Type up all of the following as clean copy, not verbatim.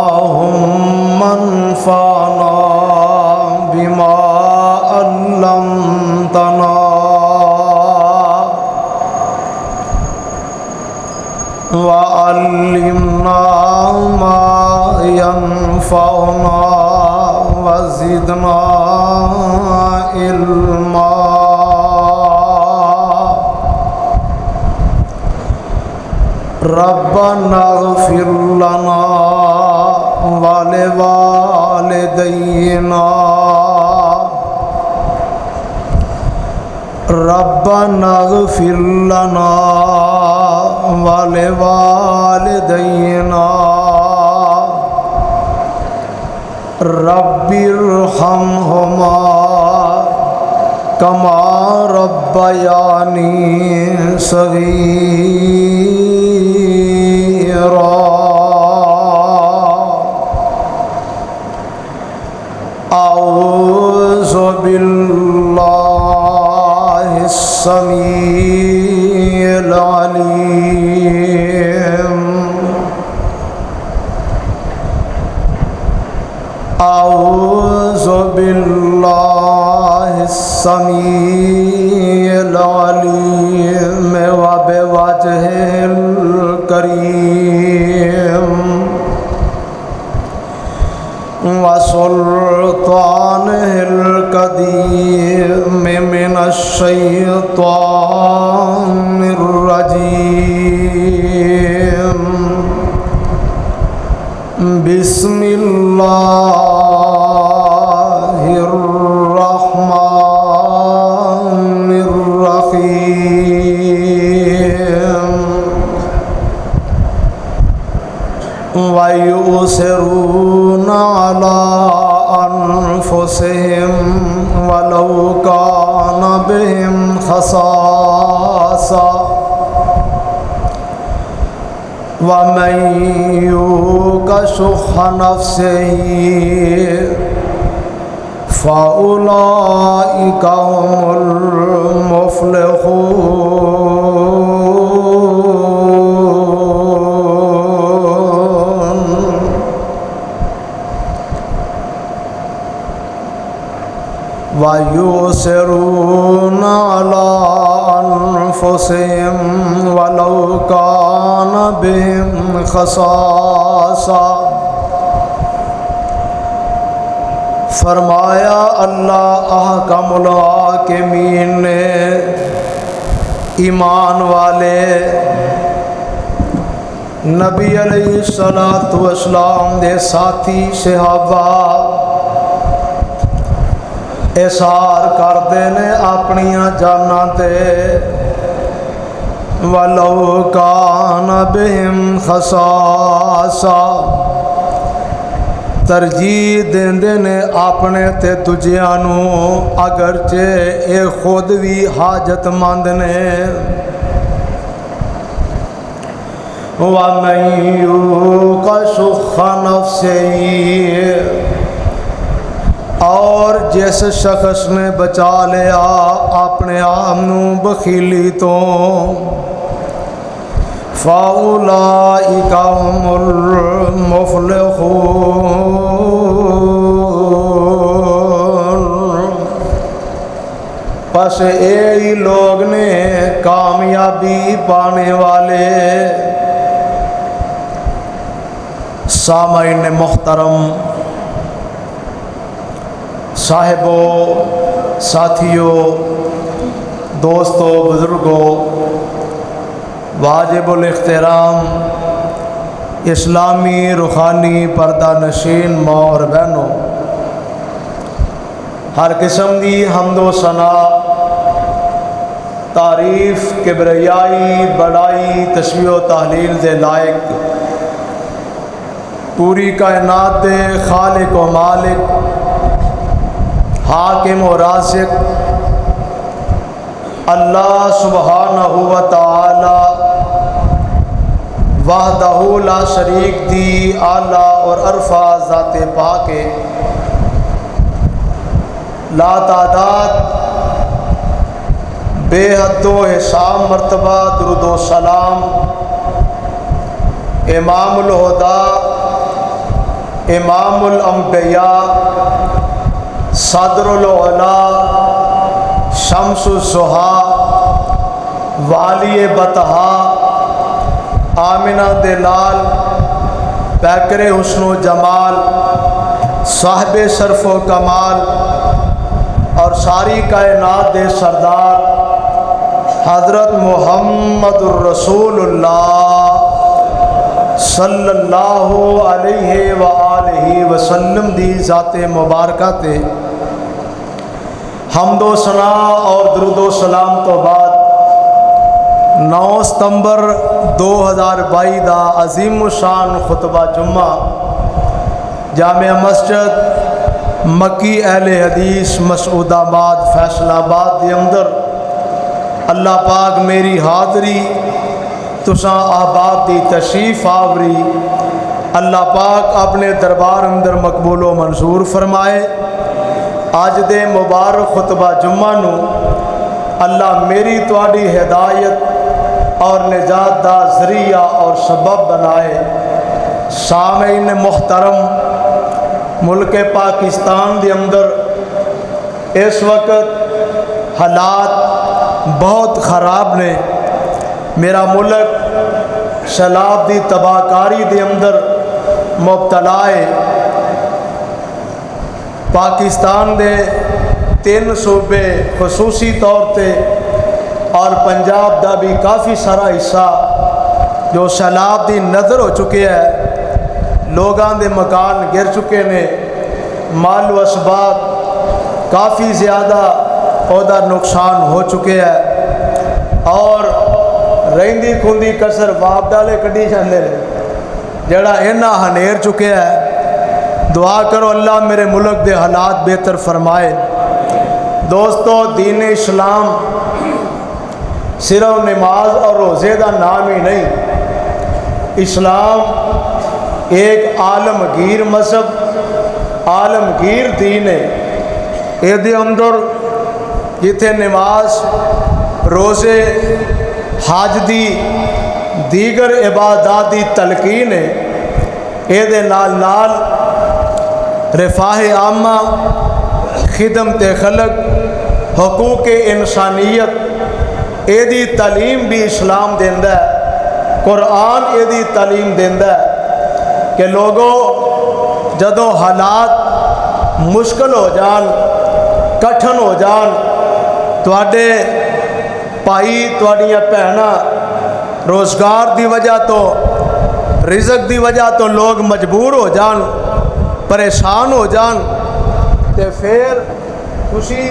अल्लाहुम्मा अन्फ़अना बिमा अल्लमतना व अल्लिमना मा यनफ़अना व ज़िदना इल्मा। रब्बना इग़फ़िर लना व लिवालिदैना रब्बना इग़फ़िर लना व लिवालिदैना रब्बिरहमहुमा कमा रब्बयानी सग़ीरा। अऊज़ु बिल्लाहिस समीइल अलीम अऊज़ु बिल्लाहिस समीइल अलीम व बिवजहिल करीम व सुल्तानिल क़दीम मिनश शैतानिर रजीम। बिस्मिल्लाहिर्रहमानिर्रहीम। वयुसिरूना अला अनफुसिहिम वलौ कान बिहिम खसासा वमन यूक़ शुह्ह नफ्सिही फ़उलाइका हुमुल मुफ़्लिहून। वयुसिरूना अला अनफुसिहिम वलौ कान बिहिम खसासा। फरमाया अल्लाह अहकमुल हाकिमीन ने ईमान वाले नबी अलैहिस्सलातु वस्सलाम दे साथी सहाबा इसार करते ने अपनियां जानां ते वलौ कान बिहिम खसासा तरजीह देंदे ने अपने ते दूजियां नूं अगरचे ये खुद भी हाजतमंद ने। वमन यूक़ शुह्ह नफ्सिही और जिस शख्स ने बचा लिया अपने आप नूं बखीली तो फ़उलाइका हुमुल मुफ़्लिहून। बस यही लोग ने कामयाबी पाने वाले। सामाईन मुहतरम, साहिबों, साथियों, दोस्तों, बुज़ुर्गों, वाजिबुल इख्तिराम इस्लामी रूहानी पर्दा नशीन माँ और बहनों, हर किस्म की हम्दो सना तारीफ़ किबरियाई बड़ाई तस्बीह व तहलील दे लायक पूरी कायनात दे खालिक व मालिक हाकिम व राज़िक अल्लाह सुब्हानहु व तआला वहदहु ला शरीक दी आला और अरफा ज़ाते पाके ला तादाद बेहदो हिसाब मरतबा दुरूदो सलाम इमामुल हुदा, इमामुल अंबिया, सदरुल उला, शम्सुस ज़ुहा, वाली बतहा, आमिना दे लाल, पैकरे हुस्नो जमाल, साहिब शरफ़ो कमाल और सारी कायनात दे सरदार हज़रत मुहम्मदुर रसूलुल्लाह सल्लल्लाहु अलैहि व आलिहि वसल्लम दी ज़ाते मुबारका ते हम्दो सना और दरूदो सलाम तो बाद 9 सितंबर 2022 दा अजीम शान खुतबा जुम्मा जामिया मस्जिद मक्की अहले हदीस मसूदाबाद फैसलाबाद के अंदर अल्लाह पाक मेरी हाज़री तुसा अहबाब दी तशरीफ़ आवरी अल्लाह पाक अपने दरबार अंदर मकबूल व मंजूर फरमाए। अज दे मुबारक खुतबा जुम्मा नू अल्लाह मेरी तुहाडी हिदायत और निजात दा ज़रिया और सबब बनाए। सामीन मुहतरम, मुल्क पाकिस्तान के अंदर इस वक्त हालात बहुत ख़राब ने। मेरा मुल्क सैलाब की तबाहकारी के अंदर मुबतला है। पाकिस्तान के 3 सूबे खसूसी तौर पर और पंजाब का भी काफ़ी सारा हिस्सा जो सैलाब की नज़र हो चुके हैं। लोगों के मकान गिर चुके ने, माल व असबाब काफ़ी ज़्यादा ओदा नुकसान हो चुके हैं और रहिंदी खुंदी कसर बाप डाले कढ़ी जाते हैं जड़ा इन्ना हनेर चुके है। दुआ करो अल्लाह मेरे मुल्क के हालात बेहतर फरमाए। दोस्तों, दीन इस्लाम सिर्फ नमाज और रोज़े का नाम ही नहीं। इस्लाम एक आलमगीर मजहब, आलमगीर दीन है। ये अंदर जिथे नमाज, रोज़े, हज दी दीगर इबादत की तलकीन है, ये नाल रिफाह आमा, खिदमत खलक, हकूक इंसानियत एदी तालीम भी इस्लाम देंदा है। कुरान एदी तालीम देंदा है कि लोगों जदों हालात मुश्किल हो जान, कठिन हो जान, तुहाडे भाई तुहाडियां भैनां रोज़गार की वजह तो, रिज़क की वजह तो लोग मजबूर हो जान, परेशान हो जान, तो फिर तुसी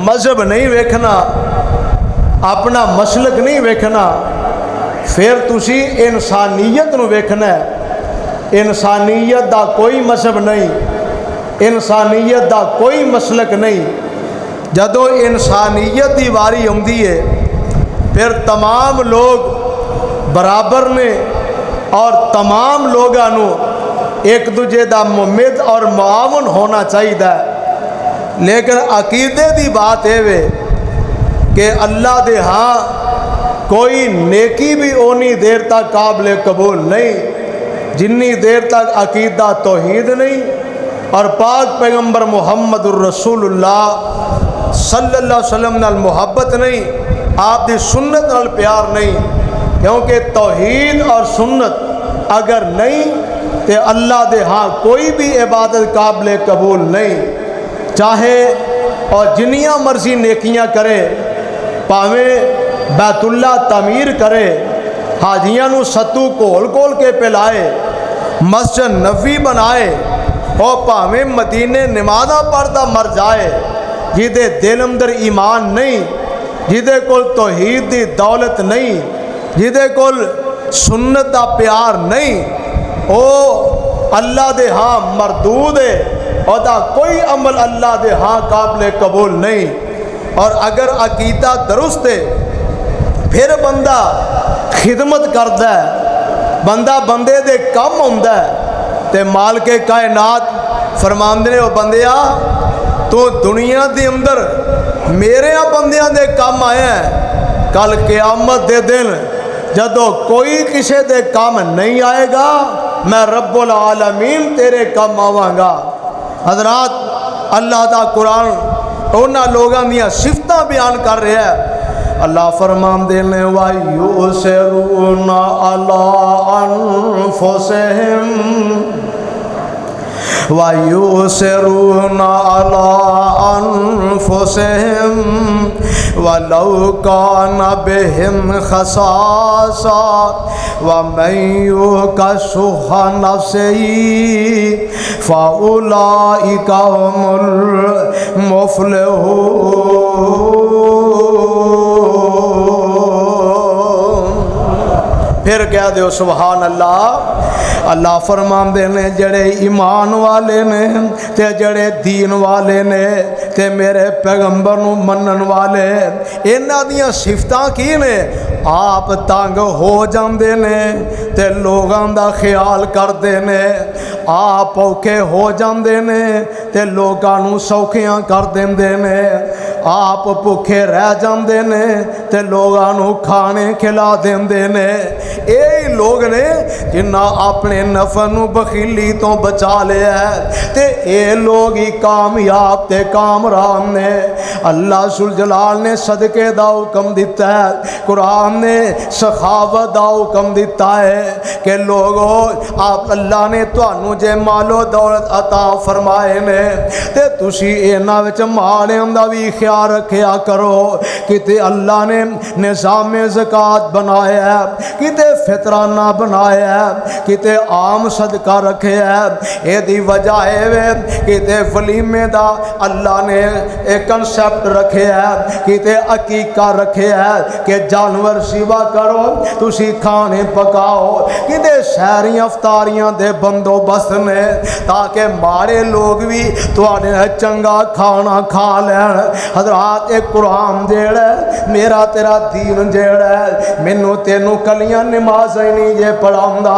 मजहब नहीं वेखना, अपना मसलक नहीं वेखना, फिर तुसी इंसानियत नूं वेखना है। इंसानियत का कोई मजहब नहीं, इंसानियत का कोई मसलक नहीं। जदों इंसानियत की वारी आउंदी है फिर तमाम लोग बराबर ने और तमाम लोगों नूं एक दूजे का मुमिद और मुआवन होना चाहिए। लेकिन अकीदे की बात है कि अल्लाह दे हाँ कोई नेकी भी ओनी देर तक काबिल कबूल नहीं जिन्नी देर तक अकीदा तौहीद नहीं और पाक पैगंबर मुहम्मदुर रसूलुल्लाह सल्लल्लाहु अलैहि वसल्लम नाल मुहब्बत नहीं, आप दी सुन्नत नाल प्यार नहीं। क्योंकि तौहीद और सुन्नत अगर नहीं तो अल्लाह दे हाँ कोई भी इबादत काबिल कबूल नहीं। चाहे और जिन्नियां मर्जी नेकियां करे, भावें बैतुल्ला तमीर करे, हाजियां नू सत्तू घोल घोल के पिलाए, मस्जिद नबी बनाए और भावें मदीने नमाज़ां पढ़दा मर जाए, जिदे दिल अंदर ईमान नहीं, जिदे कोल तौहीद दी दौलत नहीं, जिदे कोल सुन्नत दा प्यार नहीं, ओ अल्लाह दे हाँ मरदूद है, ओदा कोई अमल अल्लाह दे हाँ काबिल कबूल नहीं। और अगर अकीदा दुरुस्त है फिर बंदा खिदमत करता है, बंदा बंदे दे कम होंदा है। ते माल के कायनात फरमांदे ने, ओ बंदिया तू दुनिया के अंदर मेरे बंदियां दे कम आया है, कल क़यामत दे दिन जदों कोई किसी दे काम नहीं आएगा मैं रब्बुल आलमीन तेरे काम आवांगा। हजरात अल्लाह दा कुरान उन्हां लोगों दी सिफतां बयान कर रहा है। अल्लाह फरमांदे ने वायुसिरूना अला अनफुसिहिम वायुसिरूना अला अनफुसिहिम वलौ काना बिहिम खसासा वमन युका शुहा नफ्सिही फउलाइका हुमुल मुफ्लिहून। फिर कह दो सुभान अल्लाह। अल्लाह फरमांदे ने जड़े ईमान वाले ने ते जड़े दीन वाले ने ते मेरे पैगंबर नूं मनन वाले इन्हां दियां सिफतां की ने? आप तंग हो जाते ने ते लोगों का ख्याल करते ने, आप औखे हो जाते ने ते लोगों नूं सौखियां कर देंदे ने, आप भुखे रह जाते ने ते लोगों नूं खाने खिला देंदे ने। यही लोग ने जिन्हां अपने नफस नूं बखीली तो बचा लिया है ते ये लोग ही कामयाब ते कामरान ने। अल्लाह सुल जलाल ने सदके दा हुक्म दिता है, कुरान ने सखावत दा हुक्म दिता है कि लोगो आप अल्लाह ने तुहानू जे मालो दौलत अता फरमाए ने ते तुसी इन्हां विच मालियां दा भी ख्याल रखिया करो। किते अल्लाह ने निज़ामे ज़कात बनाया है, किते फितराना बनाया है, किते आम सदका रखे है। यदी वजह है किते वलीमे दा अल्लाह ने एक कंसेप्ट रखे है, किते अकीका रखे है कि जानवर सेवा करो तुसी खाने पकाओ, किते शहरियां अफ्तारियां दे बंदोबस्त ने ताकि माड़े लोग भी तुहाडे चंगा खाना खा लैन। हजरात एक कुरान जेड़ा मेरा तेरा दीन जेड़ा मैनू तेनू कलियां नमाज ही नहीं जे पढ़ाउंदा,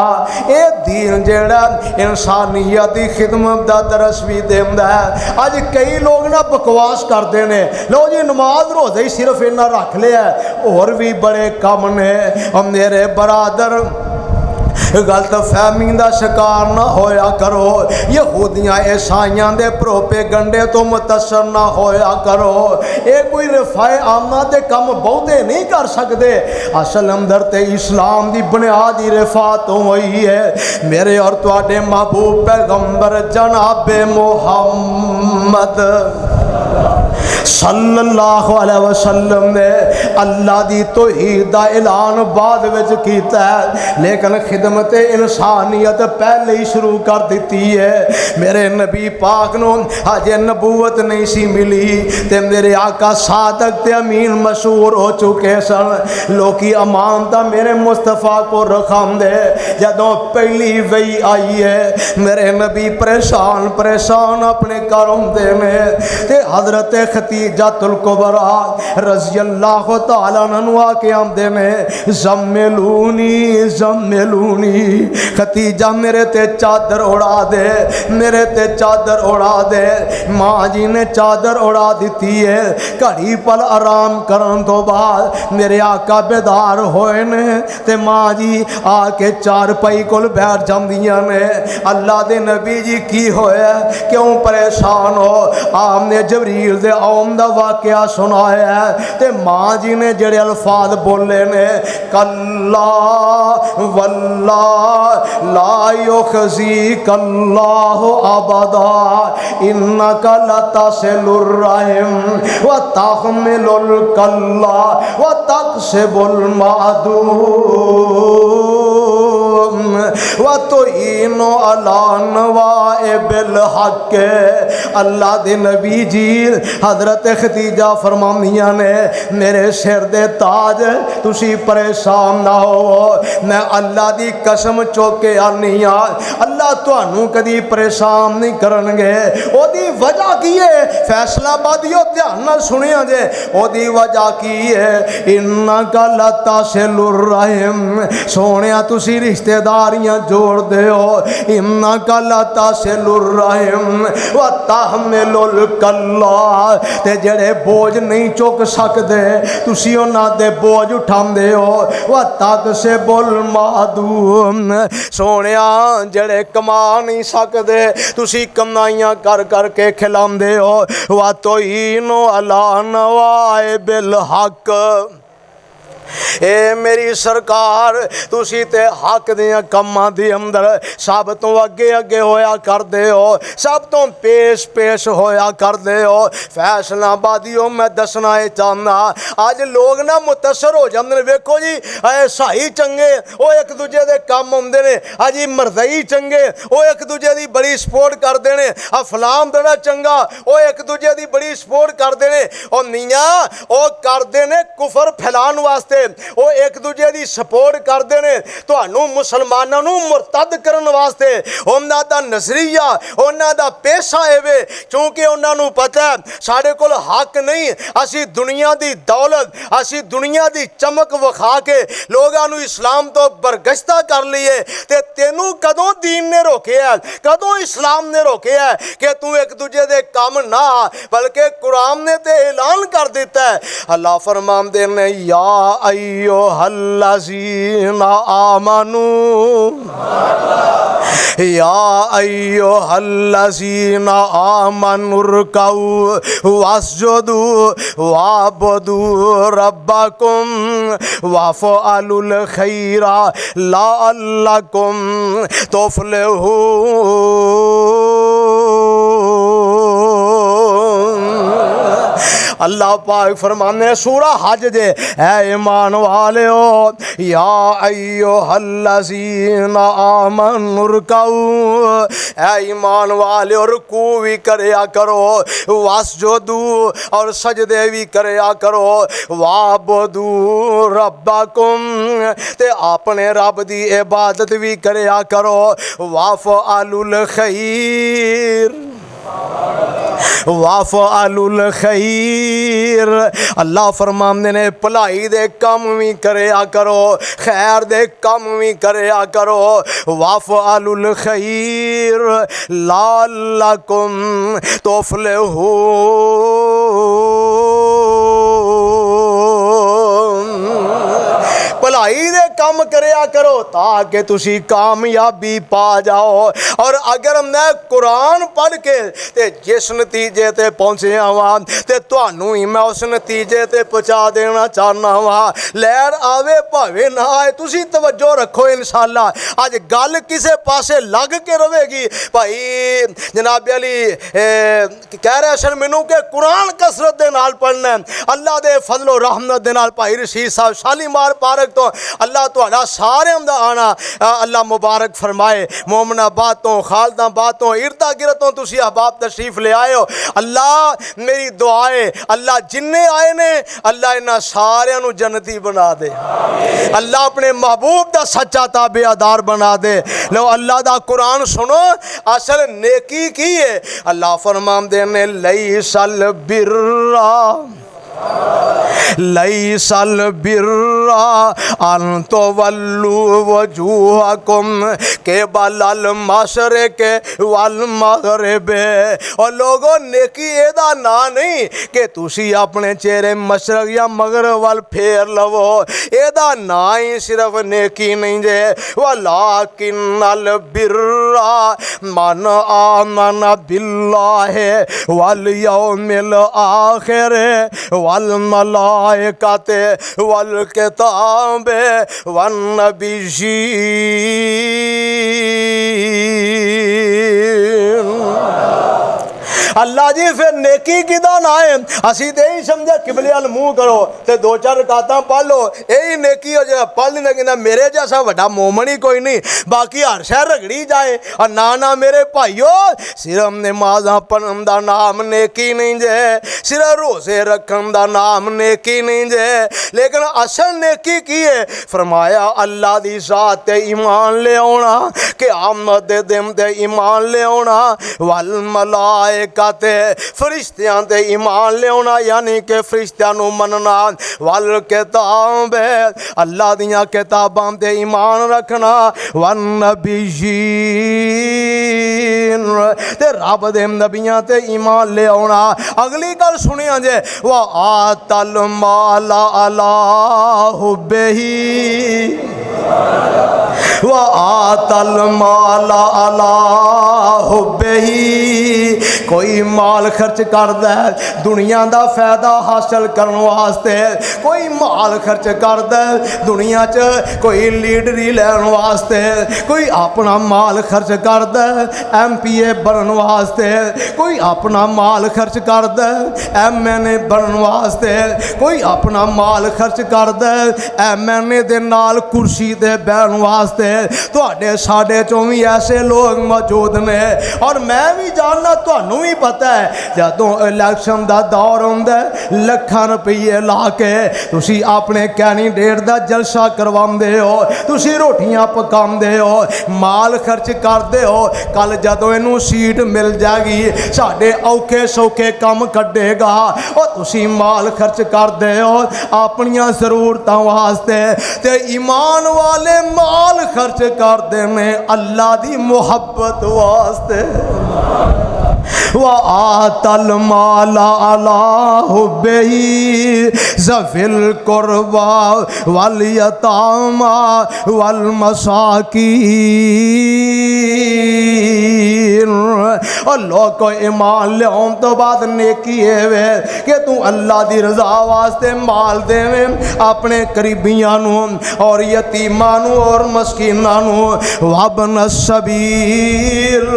ये दीन जेड़ा इंसानियत की खिदमत का दरस भी देंदा है। अज कई लोग ना बकवास करते हैं, लो जी नमाज रोज़े ही सिर्फ इन्ना रख लिया, और भी बड़े कम ने। और मेरे बरादर गलत फहमी का शिकार ना होया करो, यहूदियां ईसाइयां दे भरोपे गंडे तो मुतसर ना होया करो। ये कोई रफाए आमना ते कम बहुते नहीं कर सकते, असल अंदर ते इस्लाम की बुनियाद ही रफा तो हुई है। मेरे और तुहाडे महबूब पैगंबर जनाबे मुहम्मद सल्लल्लाहु अलैहि वसल्लम ने अल्लाह दी तौहीद दा ऐलान बाद विच कीता है, लेकिन खिदमत इंसानियत पहले ही शुरू कर दी है। मेरे नबी पाक नूं अजे नबूवत नहीं सी मिली ते मेरे आका सादक ते अमीन मशहूर हो चुके सन। लोकी अमानता मेरे मुस्तफा को रखांदे, जदों पहली वही आई है मेरे नबी परेशान परेशान अपने घर होंदे ने ते हजरत खतीजतुल कुबरा रज़ी अल्लाह तआला अन्हा आके आंदे ने ज़म्मिलूनी ज़म्मिलूनी, खतीजा मेरे ते चादर उड़ा दे, मेरे ते चादर उड़ा दे। माँ जी ने चादर उड़ा दी है। घड़ी पल आराम करन तो बाद मेरे आका बेदार होए ने ते माँ जी आके चार पाई कोल बैठ जांदियां ने। अल्लाह दे नबी जी की होया, क्यों परेशान हो? आपने जबरील दे औन दा वाकया सुनाया है ते माँ जी ने जेड़े अल्फाज बोले ने कल्ला वल्ला ला युखज़ीक अल्लाहु अबदा इन्नका लतसिलुर रहिम व तहमिलुल कल्ला व तक्सिबुल मादूम व तुईनु अला नवाइबिल हक। अल्लाह दे नबी जी हजरत खतीजा फरमांदियां ने मेरे सिर दे ताज तुसी परेशान ना हो, मैं अल्लाह दी कसम चुक के आनी हां अल्लाह तुहानू कदी परेशान नहीं करनगे। ओदी वजह की है फैसलाबादियों ध्यान नाल सुनिया जे ओदी वजह की है इन्नका लतासिलुर रहम सोनिया तुसी रिश्तेदारियां जोड़ दे हो इन्नका लतासिलुर रहम व तहमिलुल कल्ला ते जेड़े बोझ नहीं चुक सकदे तुसी उन्हां दे बोझ उठांदे हो व तक से बोल मादूम सोनिया जेड़े कमा नहीं सकदे तुसी कमाइयां कर करके खिलांदे हो वा तो इनो अला नवाए बिल हक ए मेरी सरकार तुसी ते हक दियां कम्मां दे अंदर सब तो अगे अगे होया करदे हो सब तो पेश पेश होया करदे हो फैसलाबादियों मैं दसना चाहना अज लोग ना मुतसर हो जाते हैं वेखो जी साई चंगे वो एक दूजे के कम आते हैं अजी मरदई चंगे वो एक दूजे की बड़ी सपोर्ट करते हैं आ फलाम देना चंगा वो एक दूजे की बड़ी सपोर्ट करते हैं और मियाँ वो करते हैं कुफर फैलाने वास्ते वो एक दूजे की सपोर्ट करते हैं तो मुसलमानों को मुरतद करने वास्ते उन्हों का नजरिया उन्हों का पेशा है क्योंकि उन्होंने पता है साढ़े कोल हक नहीं असी दुनिया की दौलत असी दुनिया की चमक विखा के लोगों को इस्लाम तो बरगश्ता कर लीए तो तेनू कदों दीन ने रोके है कदों इस्लाम ने रोके है कि तू एक दूजे के काम ना बल्कि कुरान ने तो ऐलान कर दिता है अल्लाह फरमाते ने या अय्युहल्लज़ीना आमनू या अय्युहल्लज़ीना आमनुरकाउ वस्जुदू वाबुदू रब्बकुम वफ़अलुल खैरा लअल्लकुम तुफ़लिहून। अल्लाह पाक फरमाने सूरा हज जे है ईमान वाले हो या अय्युहल्लज़ीना आमनुरकाउ है ईमान वाले और रुकू भी करया करो वस्जुदू और सजदे भी करया करो वाबुदू रब्बकुम ते अपने रब दी इबादत भी करया करो वफ़अलुल खैर वाफ़अलुल खैर अल्लाह फरमाते ने भलाई दे कम भी करया करो खैर दे कम भी करया करो वाफ़अलुल खैर लअल्लकुम तुफ़लिहून। भलाई दे कम करया करो ताकि तुसी कामयाबी पा जाओ और अगर मैं कुरान पढ़ के ते जिस नतीजे ते पहुँचे वा ते तुहानू ही मैं उस नतीजे ते पहुँचा देना चाहना वा लैर आवे भावे ना आए तुसी तवज्जो रखो इंशाअल्लाह अज गल किसे पासे लग के रहेगी भाई जनाब अली कह रहे सन मैनू कि कुरान कसरत दे नाल पढ़ना अल्लाह दे फजलो रहमत दे नाल भाई रशीद साहब शालीमार पार्क तो अल्लाह तुहाडा सारिਆਂ दा आना अल्लाह मुबारक फरमाए मोमनाबाद तो खालदाबाद तो इर्दा गिरद तो तुसी अहबाब तशरीफ ले आए हो अल्लाह मेरी दुआ है अल्लाह जिन्ने आए ने अल्लाह इन्हां सारिਆਂ नू जन्नती बना दे अल्लाह अपने महबूब दा सच्चा ताबेदार बना दे लो अल्लाह दा कुरान सुनो असल नेकी की है अल्लाह फरमाते ने लैसल बिर्रा लैसल बिर्रा अन तुवल्लू वजूहकुम क़िबलल मशरिक़ वल मग़रिब और लोगों नेकी एदा ना नहीं कि तुसी अपने चेहरे मशरक या मगरब वाल फेर लवो एदा ना ही सिर्फ नेकी नहीं जे वलाकिन्नल बिर्रा मन आमन बिल्लाहि वल यौमिल आखिर वल मलाइकते वल किताबे वन नबिय्यीन। अल्लाह जी फिर नेकी किदा ना है, असी तो यही समझे किबले अल मुँह करो तो 2-4 रकातां पढ़ लो, यही नेकी हो जाए। पढ़ नहीं लगना मेरे जैसा बड़ा मोमन ही कोई नहीं, बाकी हर शहर रगड़ी जाए। और ना मेरे भाइयों, सिर्फ नमाज़ां पढ़न दा नाम नेकी नहीं जे, सिर्फ रोज़े रखन दा नाम नेकी नहीं जे, लेकिन असल नेकी की है? फरमाया अल्लाह दी ज़ात ते ईमान ले आना, कि आमद दे दिन ते ईमान ले आना, वल मलाइका ते फरिश्तियां ते ईमान ले आना, यानी कि फरिश्तियां नू मनना, वल किताब अल्लाह दियां किताबां ते ईमान रखना, वन नबीयीन ते रब दे नबियां ते ईमान ले आना। अगली गल सुनिया जे, वह आतल माला अला हुब्बिही, वह आतल माला अला हुब्बिही, कोई माल खर्च करदा है दुनिया दा फायदा हासिल करने वास्ते, कोई माल खर्च करदा है दुनिया च कोई लीडरी लैन वास्ते, कोई अपना माल खर्च करदा है MPA बनने वास्ते, कोई अपना माल खर्च करदा है MNA बनने वास्ते, कोई अपना माल खर्च करदा है MNA दे नाल कुर्सी ते बैठने वास्ते। तुहाडे साडे चों भी ऐसे लोग मौजूद ने, और मैं भी जानना, तुहानू भी पता है, जदों इलैक्शन दा दौर आउंदा लखां रुपये ला के तुसी अपने कैंडीडेट दा जलसा करवांदे हो, तुसी रोटियां पकांदे हो, माल खर्च करदे हो। कल जदों इनू सीट मिल जाएगी, साडे औखे सौखे काम कड्डेगा, और तुसी माल खर्च करदे हो अपनियां ज़रूरतां वास्ते। ते ईमान वाले माल खर्च करदे ने अल्लाह दी मुहब्बत वास्ते। वह आतल माला अला हुब्बिही ज़विल कुर्बा वल यतामा वल मसाकीन। और लोग को ईमान लियाउन तो बाद नेकी है कि तू अल्लाह दी रज़ा वास्ते माल देवे अपने करीबियां नू और यतीमां नू और मस्कीनां नू, वबन सबील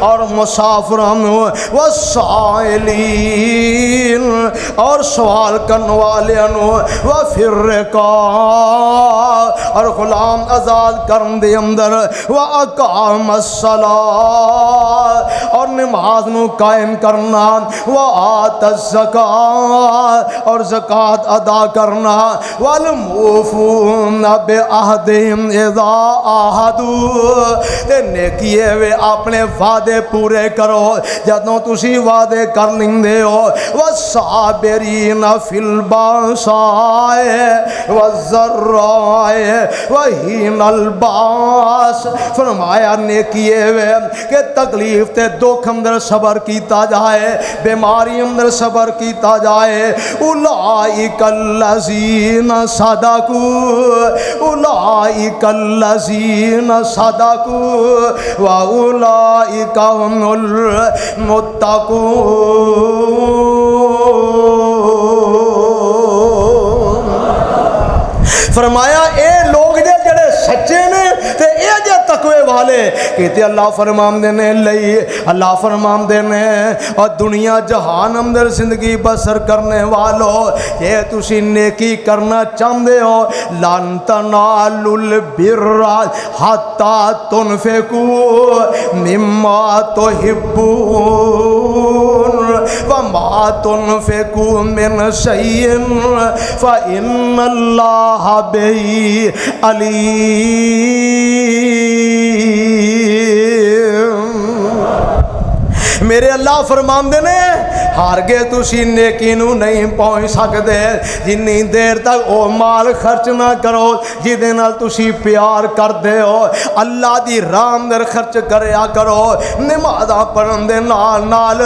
और मुसाफिरां नू, वसाइलीन और सवाल करने वालियां नू, व फिर और गुलाम आज़ाद करन दे अंदर, व अकाम अस्सलात और नमाज नू कायम करना, व आत ज़कात और ज़कात अदा करना, वल मूफून बिअहदिहिम इज़ा आहदू ते नेकी है वे अपने वादे पूरे करो जदों तुसी वादे कर लेंदे हो। वस्साबिरीन फिल बासाए वज़र्राए वहीनल बास। फरमाया नेकी वे कि तकलीफ ते दुख अंदर सबर कीता जाए, बीमारी अंदर सबर कीता जाए। उलाइकल्लज़ीन सदकू, उलाइकल्लज़ीन सदकू व उलाइका हुमुल मुत्तकून। फरमाया ए लोग जड़े सच्चे ने ते ए जे तकवे वाले कहते अल्लाह फरमांदे ने लई, अल्लाह फरमांदे ने और दुनिया जहान अंदर जिंदगी बसर करने वालों, ये तुसी नेकी करना चाहते हो, लन तनालुल बिर्रा हत्ता तुनफिकू मिम्मा तुहिब्बून वमा तुनफिकू मिन शैइन फ़इन्नल्लाह बिही अलीम। मेरे अल्लाह फरमांदे ने हारगे तुसी नेकी नू नहीं पहुँच सकते जिन्नी देर तक वो माल खर्च ना करो जिदे नाल तुसी प्यार करते हो। अल्लाह दी राह अंदर खर्च करया करो, नमाज़ां पढ़न दे नाल नाल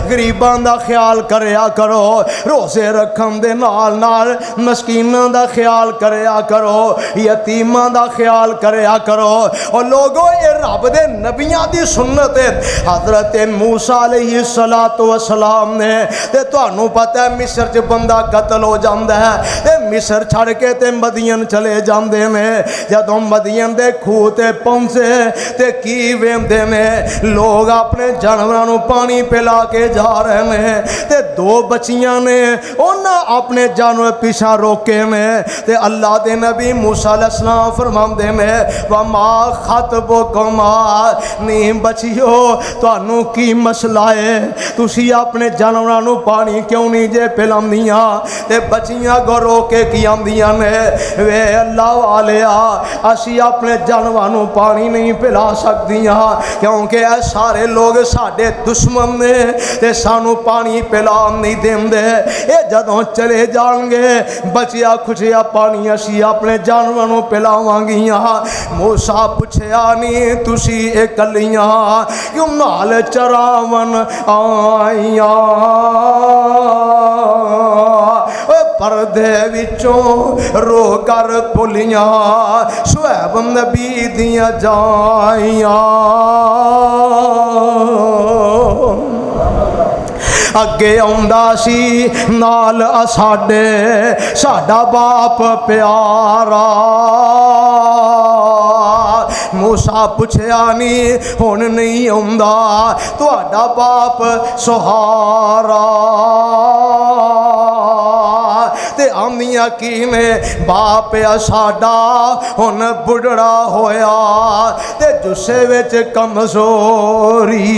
गरीबां दा ख्याल करया करो, रोज़े रखन दे नाल नाल मस्कीनां दा ख्याल करया करो, यतीमां दा ख्याल करया करो। और लोगों ये रब दे नबियां दी सुन्नत है। हज़रत मूसा अलैहि अलैहिस्सलातु वस्सलाम ने ते तुहानू पता है मिस्र च बंदा कतल हो जाता है ते मिस्र छड़ के ते मदीन चले जाते हैं। जदों मदीन दे खूह ते पहुंचे ते की वेंदे ने लोग अपने जानवरों को पानी पिला के जा रहे हैं ते दो बच्चियां ने उन्हें अपने जानवर पीछा रोके ने ते अल्लाह दे नबी मूसा अलैहिस्सलाम फरमांदे ने वमा खतबुकुमा नी बचियो तुहानू की मसला है तुसी अपने जानवरों को पानी क्यों नहीं जे पिलांदियां ते बच्चियां गो रोके की आंदियां ने वे अल्लाह वालिया असी अपने जानवरों को पानी नहीं पिला सकदियां क्योंकि ये सारे लोग साडे दुश्मन ने ते सानू पानी पिला नहीं देंदे। ये जदों चले जाएंगे बचिया खुशिया पानी असी अपने जानवरों को पिलावांगियां। मूसा पुछया नहीं तुसी ये कलियां क्यों नाल चरावन आईयां पर्दे विचों रो कर पुलियां शुएब नबी दियां जाइयां। अगे आउंदा सी नाल साडे साडा बाप प्यारा। मूसा पुछया नहीं हुण नहीं आउंदा तुहाडा बाप सुहारा ते आंदियां की ने बाप आ साडा हुण बुढ़ड़ा होया ते जुस्से विच कमजोरी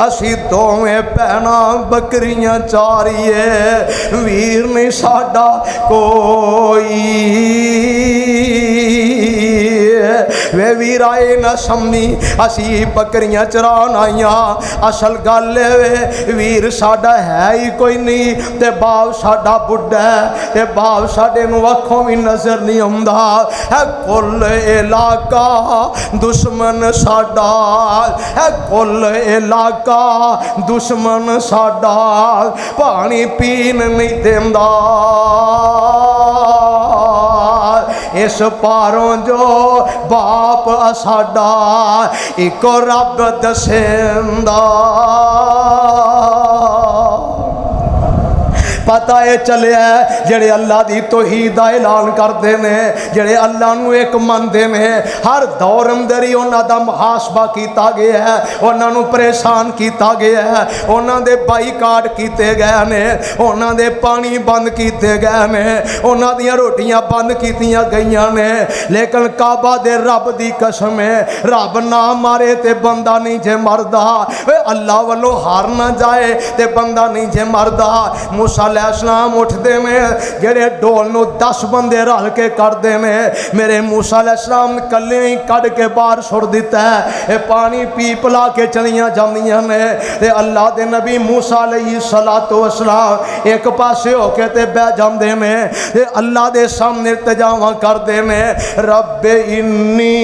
असी दोवें भैनां बकरियां चारिए वीर नहीं साडा कोई वे वीर आए न समझी असी बकरियां चरान आईया असल गल वे वीर साडा है ही कोई नहीं ते बाप साडा बुढ़ा है ते बाप साडे नूं अखों भी नजर नहीं आउंदा है। कुल इलाका दुश्मन साडा है कुल इलाका दुश्मन साडा पानी पीन नहीं देंदा इस पारों जो बाप साडा इको रब दसेंदा। पता है चलिया जेड़े अल्लाह की तौहीद का ऐलान करते हैं जेड़े अल्लाह नू एक मनते हैं हर दौर अंदर ही उन्हों का मुहासबा किया गया है उन्होंने परेशान किया गया है उन्होंने बाईकाट किए गए ने उन्होंने पानी बंद किए गए ने उन्होंने रोटियां बंद की गई ने लेकिन काबा दे रब की कसम है रब ना मारे तो बंदा नहीं जे मरदा अल्लाह वालों हार ना जाए तो बंदा नहीं जे मरदा। मूसा अलैहिस्सलाम उठते हैं जेड़े ढोल नूं 10 बंदे रल के करते हैं मेरे मूसा अलैहिस्सलाम कल्ले ही कड़ के बाहर सुट दिता है ये पानी पी पिला के चलियां जांदियां ने ते अल्लाह दे नबी मूसा अलैहिस्सलातु वस्सलाम एक पासे होके ते बह जांदे ने ते अल्लाह दे सामने इल्तिजामा करदे ने रब्बे इन्नी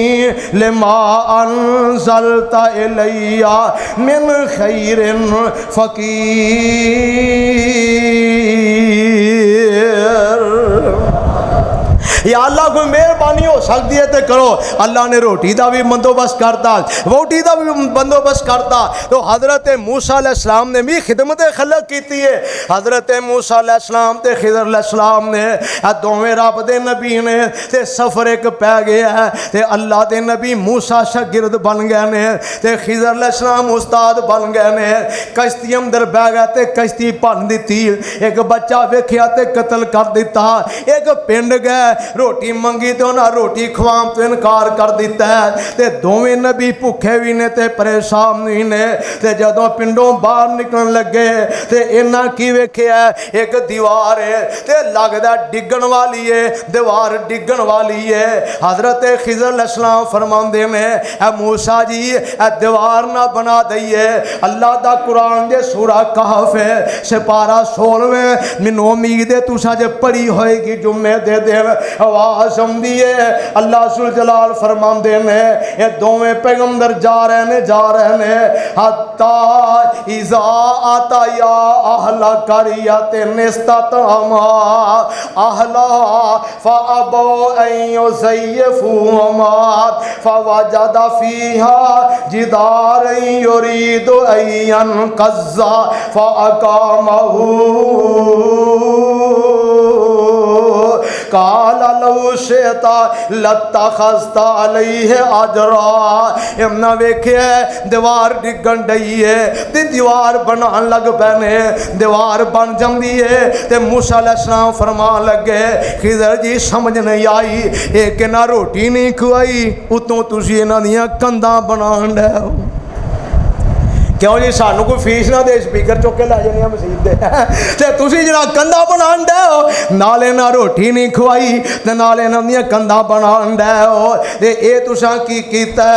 लिमा अनज़लता इलैया मिन खैरिन फकीर। या अल्लाह कोई मेहरबानी हो सकती है तो करो। अल्लाह ने रोटी का भी बंदोबस्त करता रोटी का भी बंदोबस्त करता तो हज़रत मूसा अलैहिस्सलाम ने भी खिदमत खलक की है। हज़रत मूसा अलैहिस्सलाम ते खिज़र अलैहिस्सलाम ने दोवें रब दे नबी ने ते सफ़र एक पै गया है ते अल्लाह दे नबी मूसा शागिर्द बन गए ने ते खिज़र अलैहिस्सलाम उस्ताद बन गए ने। कश्ती अंदर बह गए ते कश्ती भन दी एक बच्चा वेख्या ते कतल कर दिता। एक पिंड गए रोटी मंगी तो उन्हें रोटी खवाम तो इनकार कर दिता है ते दोवें नबी भुखे भी ने ते परेशान भी ने ते जदों पिंडों बाहर निकलन लगे ते इन्हां की वेख्या एक दीवार है ते लगदा डिगण वाली है दीवार डिगण वाली है। हज़रत खिज़र अलैहिस्सलाम फरमांदे ने ए मूसा जी ए दीवार ना बना दईए अल्लाह दा कुरान दे सूरा कहफ है सिपारा 16 मैनूं उम्मीद है तुसां जे पढ़ी होएगी जुम्मे दे दिन आवाज़ आती है। अल्लाह सुल जलाल फरमाते ने ये दोवें पैगंबर जा रहे ने हत्ता इज़ा आताया अहला करियतिन इस्ततअमा अहला फअबौ अन युज़य्यिफूहुमा फवजद फीहा जिदारन युरीदु अन यनक़ज़्ज़ा फअक़ामहू काला लौ शेता लत्तखज़्ता अलैहि अजरा। इमना वेखे दीवार डिगन डई है ते दीवार बनान लग पैने, दीवार बन जाती है ते मूसा अलैहिस्सलाम फरमान लगे खिज़र जी समझ नहीं आई एक ना रोटी नहीं खुआई उतों तुसीं इन्हां दियां कंधां बनाण डे हो। क्यों जी सानू कोई फीस ना दे स्पीकर चुक के लै जाने मसीत दे तुसीं जरा कंधा बनाण डे हो नाले ना रोटी नहीं खुआई ते नाले इन्हां दियां कंधां बनाण डे हो ते ये तुसां की कीता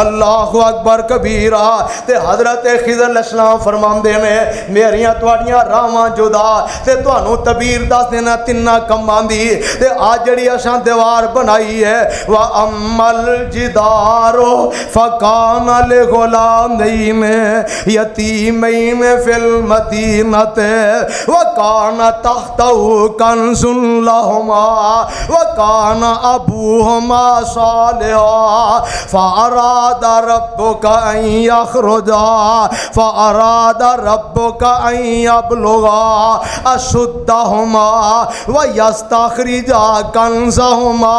अल्लाहु अकबर कबीरा। ते हज़रत खिज़र अलैहिस्सलाम फरमांदे ने मेरियां तुहाडियां रावां जुदा ते तुहानू तबीर दस देना तिन्ना कम्मां दी ते अज जिहड़ी असां दीवार बनाई है वा अम्मल जिदारो फकान ले गुलामैन यतीमैन फिल मदीनत व कान तहतहु कंजुन लहुमा व कान अबूहुमा सालिहा फअरादा रब्बुका अन यखरुजा फअरादा रब्बुका अन यबलुगा अशुद्धहुमा व यस्तखरिजा कंज़हुमा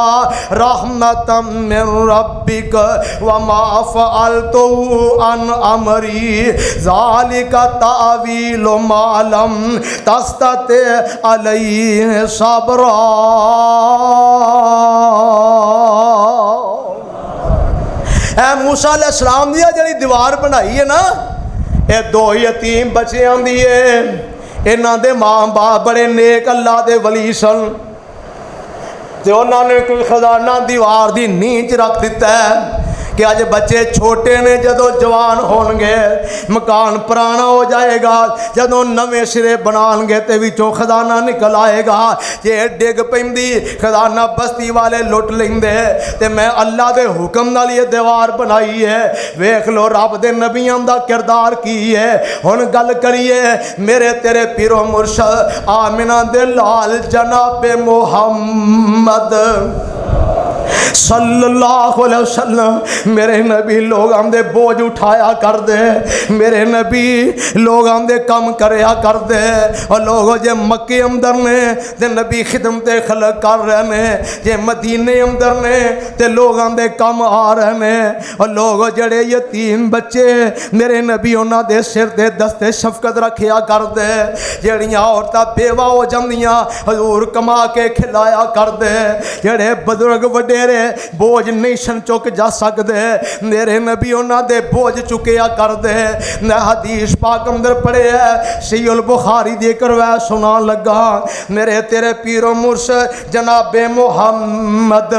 रहमतम मिन रब्बिक व मा फ़अलतुहु अन अमरी ज़ालिका तावीलु मा लम तस्तति अलैहि सबरा। मूसा अलैहिस्सलाम दी जिहड़ी दीवार बनाई है ना ये दो यतीम बच्चियां दी है। इन्हां दे मां बाप बड़े नेक अल्लाह दे वली सन ते उन्होंने कोई खजाना दीवार दी नींह च रख दिता है कि अज बच्चे छोटे ने जदों जवान होणगे मकान पुराना हो जाएगा जदों नवे सिरे बनाएंगे तो विचों खजाना निकल आएगा जे डिग पैंदी खजाना बस्ती वाले लुट लेंदे ते मैं अल्लाह के हुक्म नाल ये दीवार बनाई है। वेख लो रब दे नबियां दा किरदार की है। हुण गल करिए मेरे तेरे पीरो मुर्शद आमिना दे लाल जनाबे मुहम्मद सल्लल्लाहु अलैहि वसल्लम मेरे नबी लोग आंदे बोझ उठाया कर दे, मेरे नबी लोग आंदे कम करया कर दे और लोग जे मक्के अंदर ने ते नबी खिदमत खलक कर रहे ने, जे मदीने अंदर ने ते लोग आंदे कम आ रहे ने और लोग जड़े यतीम बच्चे मेरे नबी उन्हां दे सिर ते दस्ते शफकत रखिया कर दे। जड़ियां औरतां बेवा हो जांदियां हजूर कमा के खिलाया कर दे। जड़े बजुर्ग वडेरे बोझ नहीं सन चुक जा सकते मेरे नबी उन्हां दे बोझ चुकिया कर दे। मैं हदीस पाक अंदर पढ़े है सहीह बुखारी दी करवा सुना लगा मेरे तेरे पीरो मुर्शद जनाबे मुहम्मद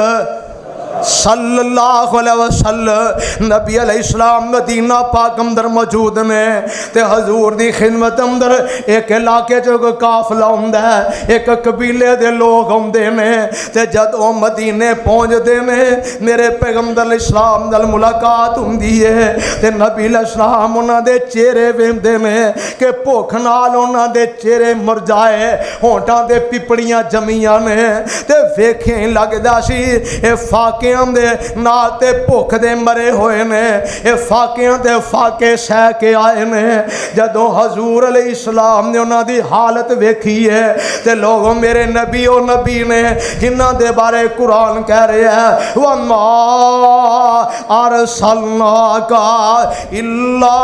सल्लल्लाहु अलैहि वसल्लम नबी अलैहिस्सलाम मदीना पाक अंदर मौजूद ने ते हजूर दी खिदमत अंदर एक इलाके च काफला हुंदा है, एक कबीले दे लोग आउंदे ने ते जदों मदीने पहुंचदे ने मेरे पैगंबर अलैहिस्सलाम नाल मुलाकात हुंदी है ते नबी अलैहिस्सलाम उन्हां दे चेहरे वेंदे ने कि भुख नाल उन्हां दे चेहरे मुरझाए होंठां दे पिपड़ियां जमीआं ने ते वेखे लगदा सी ए फाके दे नाल ते भुख दे मरे हुए ने ये फाकियां दे फाके सह के आए ने। जदों हजूर अलैहिस्सलाम ने उन्हां दी हालत वेखी है ते लोग मेरे नबी ओ नबी ने जिन्हां दे बारे कुरान कह रहा है वमा अरसलनाका इल्ला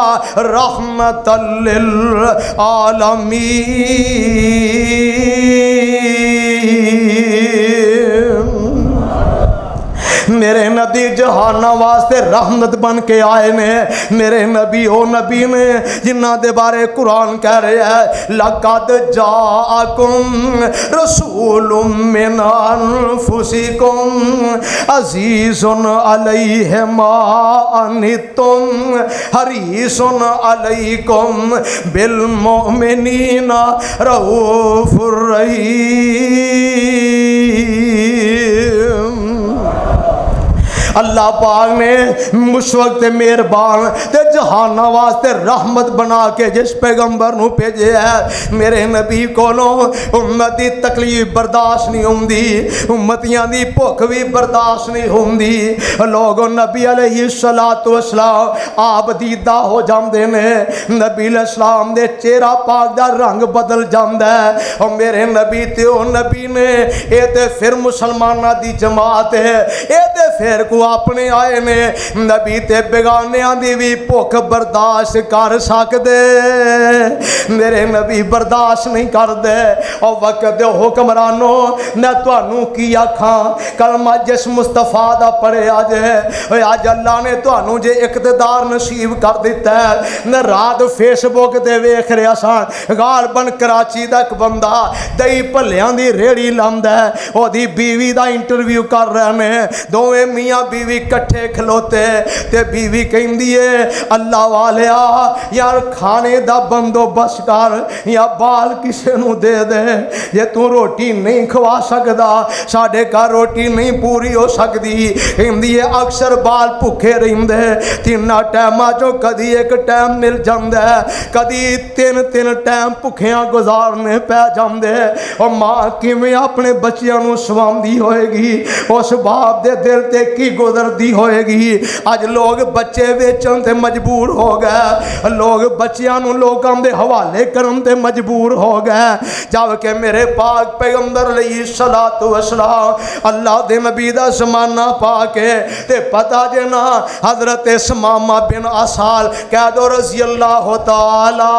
रहमतल लिल आलमीन। मेरे नबी जहाना वास्ते रहमत बन के आए ने। मेरे नबी ओ नबी ने जिन्हां दे बारे कुरान कह रहा है लक़द जाअकुम रसूलुम मिन अनफुसिकुम अज़ीज़ुन अलैहि मा अनित्तुम हरीसुन अलैकुम बिल मुमिनीना रऊफुर रहीम। अल्लाह पाक ने मुशफक मेहरबान ते जहाना वास्ते रहमत बना के जिस पैगंबर नूं भेजे है मेरे नबी कोलों उम्मत दी तकलीफ बर्दाश्त नहीं होंदी, उम्मतियां दी भुख भी बर्दाश्त नहीं होंदी। लोग नबी अलैहिस्सलातु वस्सलाम आप दीदा हो जाते ने, नबी अलैहिस्सलाम दे चेहरा पाक दा रंग बदल जाता है। और मेरे नबी ते ओ नबी ने ये ते फिर मुसलमाना दी जमात है, ये ते फिर को अपने आए ने। नबी ते बेगानियां दी भी भुख बर्दाश्त कर सकदे, मेरे नबी बर्दाश्त नहीं करदे। और वक्त दे हुक्मरानों मैं तुहानू की आखां, कलमा जिस मुस्तफा दा पढ़िया जे अज अल्लाह ने तुहानू जे इकतदार नसीब कर दिता है। मैं रात फेसबुक ते वेख रहा सा गालबन कराची दा एक बंदा दही भलियां दी रेहड़ी लांदा है, ओदी बीवी दा इंटरव्यू कर रहे ने, दोवें मियाँ बीवी कट्ठे खलोते ते बीवी कहंदी है अल्लाह वालिया यार खाने दा बंदोबस्त कर या बाल किसे नू दे दे, जे तू रोटी नहीं खवा सकदा साडे घर रोटी नहीं पूरी हो सकती। कहंदी है अक्सर बाल भुखे रहिंदे, तिन्ना टाइमां चों कदी एक टाइम मिल जांदा है, कदी तीन तीन टाइम भुखियां गुजारने पै जांदे। और मां किवें अपने बच्चियां नू सवांदी होएगी, उस बाप दे दिल ते की गुजरदी होएगी। अज लोग बच्चे वेचण ते मजबूर हो गए, लोग बच्चियां नू लोकां दे हवाले करन ते मजबूर हो गए, जबकि मेरे पाक पैगंबर अलैहिस्सलातु वस्सलाम अल्लाह दे नबी दा ज़माना पा के ते पता जे ना हजरत समामा बिन असाल कह दो रज़ी अल्लाह तआला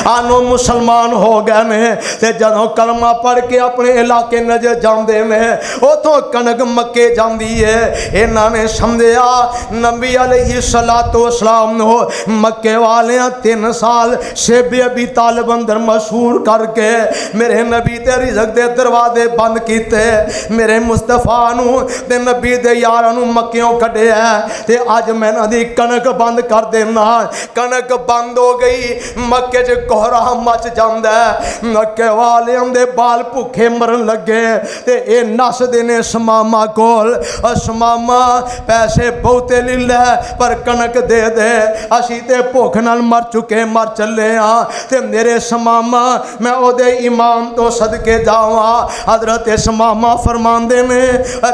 आनो मुसलमान हो गए ने। ते जदों कलमा पढ़ के अपने इलाके नजर जाते हैं उतों कनक मक्के जाती है। इन्हों ने समझा नबी अलैहिस्सलातु वस्सलाम नो मक्के वाले 3 साल शेबे अबी तालिब अंदर मशहूर करके मेरे नबी ते रिज़्क दे दरवाजे बंद किए, मेरे मुस्तफा नू ते नबी दे यारां नू मक्कियों कढ़िया ते अज मैं इन्हां दी कनक बंद कर देना। कनक बंद हो गई, मक्के च कोहरा मच जाता है, मक्के वालियां दे बाल भुखे मरन लगे ते ये नसदे ने समामा कोल, समामा पैसे बहुते ले लै पर कनक दे दे, असी ते भुख नाल मर चुके मर चले हाँ ते मेरे समामा मैं ओदे इमाम तो सदके जावा। हजरत समामा फरमांदे ने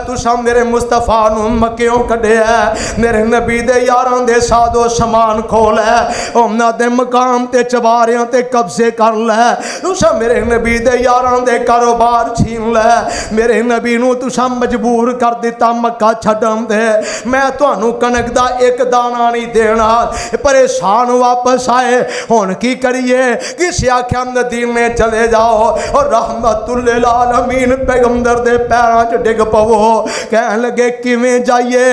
तुसां मेरे मुस्तफा नू मक्कियों कढ़िया, मेरे नबी दे यारां दे सादो समान खोल है, उन्हां दे मकाम ते चबारियां ते कब्जे कर लै, तुसां मेरे नबी दे यारां दे कारोबार छीन लै, मेरे नबी नू तुसां मजबूर कर दिता मक्का छड्डण दे, मैं तुहानू कनक दा एक दाना नहीं देना। परेशान वापस आए, हुण की करिए, किसी आख्या मदीने चले जाओ और रहमतुल लिल आलमीन पैगंबर दे पैरां च डिग पवो। कहन लगे किवें जाइए,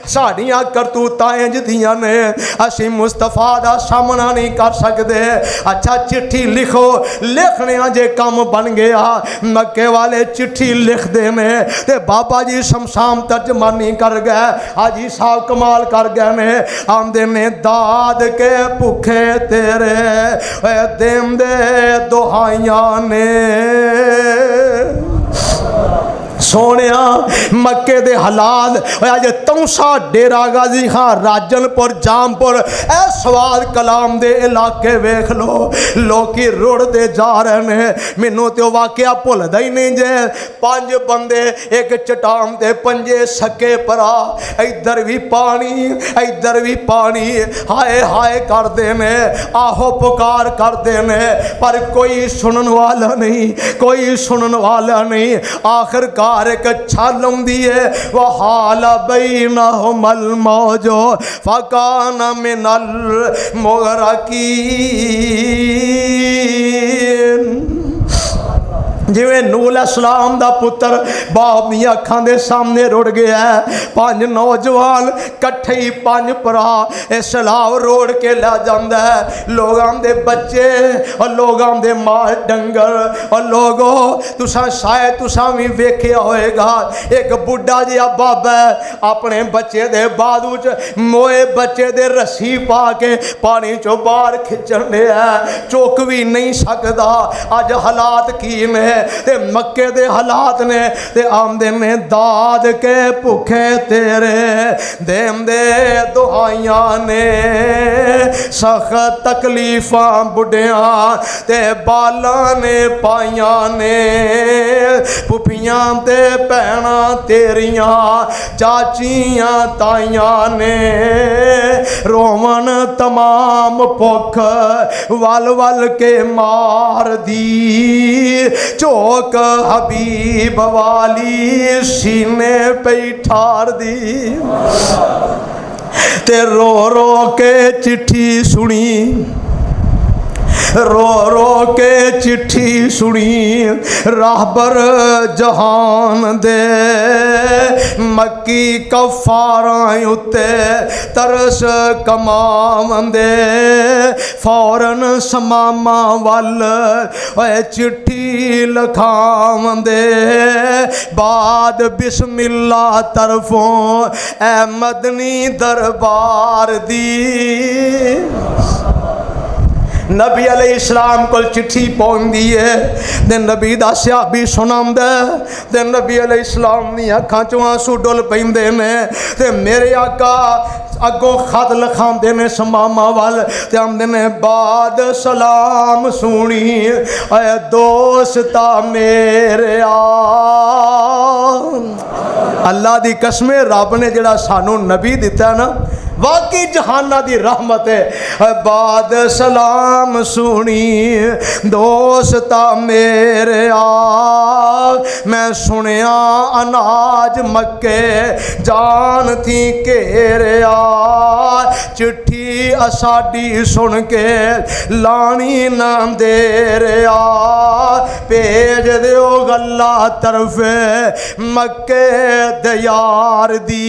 साडियां करतूतां इंज दियां ने, असीं मुस्तफा दा सामना नहीं कर सकते। अच्छा चिट्ठी लिखो, लिखने जे काम बन गया, मक्के वाले चिट्ठी लिखते ने ते बाबा जी शमशाम तर्जमानी कर गए, हाजी साहब कमाल कर गए ने, आंदे ने दाद के भुखे तेरे देंदे दुहाइयां ने। सोनिया मक्के दे हालात अज तौसा डेरा गाजी खां राजनपुर जामपुर ए सवाल कलाम दे इलाके वेख लो, लोग रुड़ते जा रहे हैं। मैनू तो वाकया भुलदा ही नहीं जे 5 बंदे एक चट्टान ते 5 सके भरा, इधर भी पानी इधर भी पानी, हाय हाय करते ने, आहो पुकार करते ने, पर कोई सुनन वाला नहीं, कोई सुनन वाला नहीं। आखिरकार एक छल आउंदी है, वह हाल बैनहुमल मौजो फकान मिनल मुगरकीन। जिवें नूह अलैहिस्सलाम दा पुत्र बाप दी अखां दे सामने रुड़ गया है, 5 नौजवान कट्ठे ही 5 भरा इस सैलाब रोड़ के लै जांदा है, लोगां दे बच्चे और लोगां दे माल डंगर। और लोगो तुसां शायद तुसां भी वेखिया होएगा, एक बुढ़ा जिहा बाबा अपने बच्चे दे बाजू च मोए बच्चे दे रस्सी पा के पानी चों बाहर खिंचण दिया, चुक भी नहीं सकदा। अज हालात की ने, ते मक्के दे हालात ने ते आमदे ने दाद के भुखे तेरे देंदे दुआइयां ने सख्त तकलीफां बुढ़ियां ते बालां ने पाइयां ने पुपियां ते भैणां तेरियां चाचियां ताइयां ने रोवन तमाम भुख वल वल के मार दी चौक हबीब वाली सीने पे ठार दी ते रो रो के चिट्ठी सुनी रो रो के चिट्ठी सुनी राहबर जहान दे मक्की कफारां उत्ते तरस कमावंदे फौरन समामा वल चिट्ठी लखावंदे बाद बिस्मिल्ला तरफों ए मदनी दरबार दी नबी अलैहिस्सलाम को चिट्ठी पहुंचती है ते नबी दा सहाबी सुनांदा ते नबी अलैहिस्सलाम दी अखां चों आंसू डुल पैंदे ने ते मेरे आका अगों खत लिखांदे ने समामा वाल ते आंदे ने बाद सलाम सुनी ऐ दोस्ता मेरे अल्लाह दी कसमें रब ने जड़ा सानू नबी दिता ना वाकई जहाना दी रहमत है बाद सलाम सुनी दोस्ता मेरे मैं सुनिया अनाज मक्के जान थी घेरिया चिट्ठी असाडी सुन के लानी ना दे रहा भेज दो गल्ला तरफे मक्के दयार दी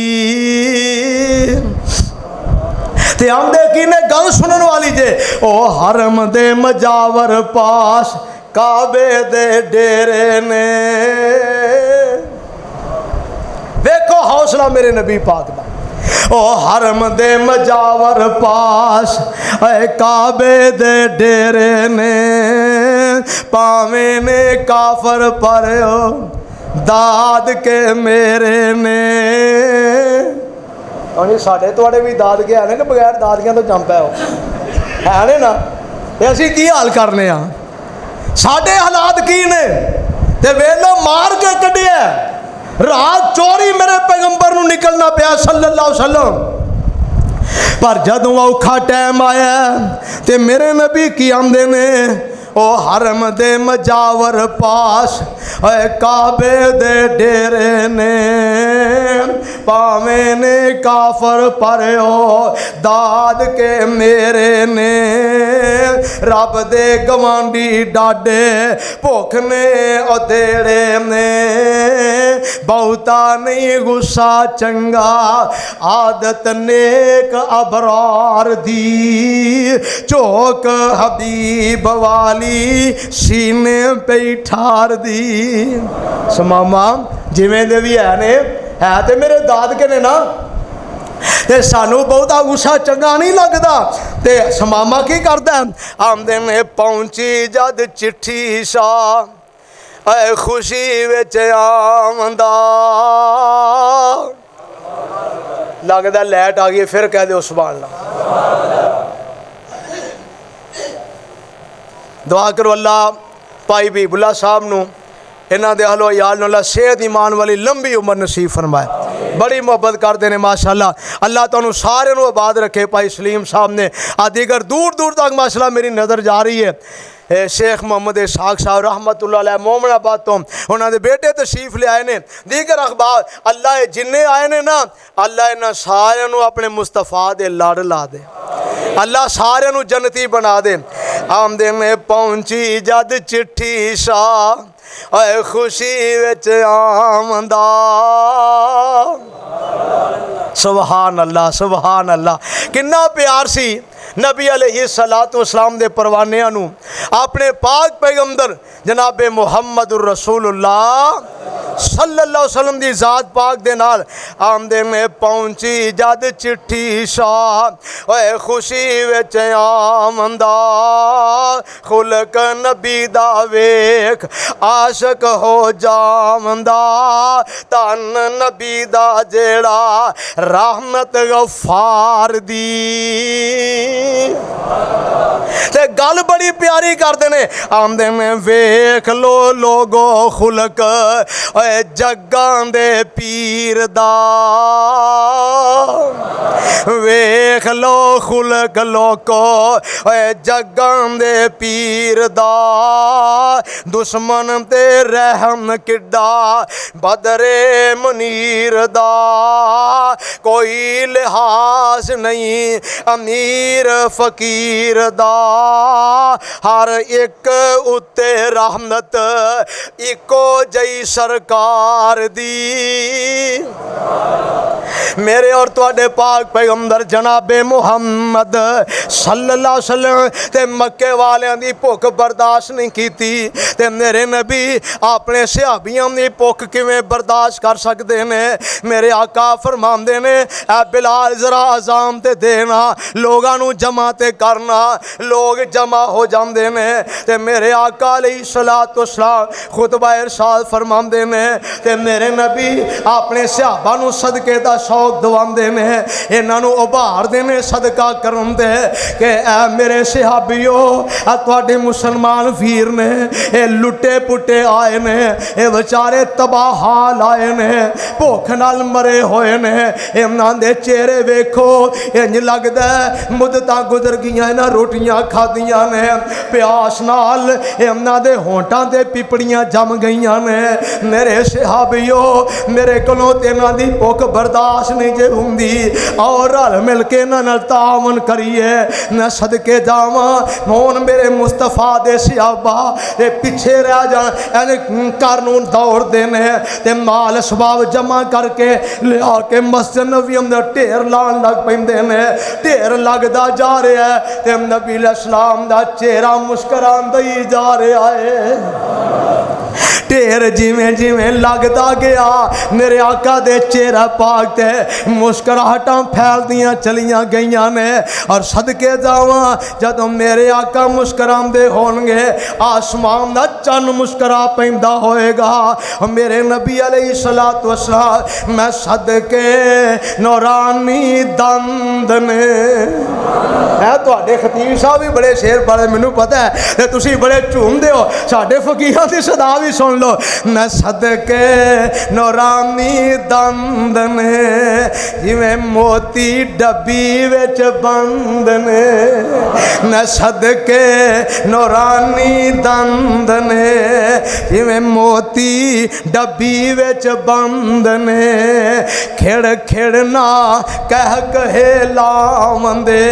ते आंदे की ने गल सुनने वाली जे ओ हरम दे मजावर पास काबे दे डेरे ने देखो हौसला मेरे नबी पाक दा ओ हरम दे मजावर पास ऐ काबे दे डेरे ने पावे ने काफर पर दाद के मेरे ने साढ़े थोड़े भी दादके है कि बगैर दादकियां तो जंप है ने ना ते असीं की हाल करने साढ़े हालात की ने ते वेलो मार के कढ़िया रात चोरी मेरे पैगंबर नूं निकलना पिया सल्लल्लाहु अलैहि वसल्लम पर जदों औखा टाइम आया ते मेरे नबी की आंदे ने ओ हरम दे मजावर पास काबे दे डेरे ने पावे ने काफर पर दाद के मेरे ने रब दे गवांडी डाडे भुख ने उदेड़े ने बहुता नहीं गुस्सा चंगा आदत नेक अबरार दी चौक हबीब वाली सीने पे ठार दी समामा जिवें दे भी है ते मेरे दादके ने ना ते सानू बहुता गुस्सा चंगा नहीं लगता ते समामा की करदा आमदे ने पहुंची जद चिट्ठी सा ऐ खुशी विच आमदा लगदा लैट आ गई फिर कह दो सुभान अल्लाह दुआ करो अल्लाह भाई बीबुल्ला साहब नूं इन्हां दे अहलो याल नूं अल्लाह सेहत ईमान वाली लंबी उम्र नसीब फरमाए बड़ी मुहब्बत करते हैं माशाअल्लाह अल्लाह तुहानूं सारे नूं आबाद रखे भाई सलीम साहब ने दीगर दूर दूर तक माशाअल्लाह मेरी नज़र जा रही है शेख मोहम्मद इसाक साहब रहमतुल्लाह अलैह मोमनाबाद तो उन्होंने बेटे तशरीफ ले आए ने दीगर अखबार अल्लाह जिन्ने आए ने ना अल्लाह इन्हां सारिਆਂ ਨੂੰ अपने मुस्तफा दे लड़ ला दे अल्लाह सारिਆਂ ਨੂੰ जन्नती बना दे आमदे में पहुंची जद चिट्ठी सा ऐ खुशी विच आमदा सुभान अल्लाह किन्ना प्यार सी नबी अलैहिस्सलातु वस्सलाम दे परवानियां नूं अपने पाक पैगंबर जनाबे मुहम्मदुर रसूलुल्लाह सल्लल्लाहु अलैहि वसल्लम दी ज़ात पाक दे नाल आमदे में पहुंची जद चिट्ठी शाह ओए खुशी विच आमदा खुलक नबी दा वेख आशिक हो जामदा धन नबी दा जेड़ा रहमत गफार दी ते गल बड़ी प्यारी करते ने आमदे में वेख लो लोगो खुलक ओए जग्गां दे पीर दा वेख लो खुलक लोको ओए जग्गां दे पीर दा दुश्मन ते रहम किड्डा बदरे मुनीर दा कोई लिहाज नहीं अमीर फकीर दा हर एक उत्ते रहमत इको जई सरकार दी मेरे और तुहाडे पाक पैगंबर जनाबे मुहम्मद सल्लल्लाहु अलैहि वसल्लम ते मक्के वालियां दी भुख बर्दाश्त नहीं कीती ते मेरे नबी अपने सहाबियां दी भुख किवें बर्दाश्त कर सकदे ने मेरे आका फरमांदे ने ऐ बिलाल जरा अजाम ते देना लोगां नू जमा ते करना लोग जमा हो जांदे ने ते मेरे आका अलैहिस्सलातु वस्सलाम खुतबा इरशाद फरमांदे ने ते मेरे नबी अपने सहाबा नू सदके दा शौक दवांदे ने इन्हां नू उभारदे ने सदका करन दे कि ऐ मेरे सहाबियो आ तुहाडे मुसलमान वीर ने ए लुटे पुटे आए ने ए बेचारे तबाह हाल आए ने भुख नाल मरे होए ने इन्हां दे चेहरे वेखो इंज लगदा मुद्दतां गुजर गईयां इन्हां रोटियां खादियां ने प्यास नाल इन्हां दे होंठां ते पिपड़ियां जम गईयां ने मेरे सहाबियो मेरे कोलों ते इन्हां दी भुख बर्दाश्त नहीं जे हुंदी और रल मिल के इन्हां नाल तावन करिए मैं सदके जावां हुण मेरे मुस्तफा दे सहाबा ते पिछे रह जान एन घर नूं दौड़दे ने ते माल सबाब जमा करके लिया के मस्जिद नबी अंदर ढेर लाण लग पैंदे ने ढेर लगदा जा रहा है ते नबी अलैहिस्सलाम दा चेहरा मुस्कुरांदा ही जा रहा है ढेर जिमें जिमें लगता गया मेरे आका दे चेहरा पाक ते मुस्कुराहटां फैलदियां चलियां गईयां ने और सदके जावां जदों मेरे आका मुस्कुरांदे होणगे आसमान दा चन्न मुस्कुरा पैंदा होएगा मेरे नबी अलैहिस्सलातु वस्सलाम मैं सदके नूरानी दंद ने है तुहाडे खतीब साहब भी बड़े शेर बड़े मैनू पता है ते तुसीं बड़े झूमदे हो साडे फकीरां दी सदा भी सुन लो मैं सदके नूरानी दंद ने जिवें मोती डब्बी विच बंद ने मैं सदके नूरानी दंद ने जिवें मोती डब्बी विच बंद ने खिड़ खिड़ना कह कहे लावंदे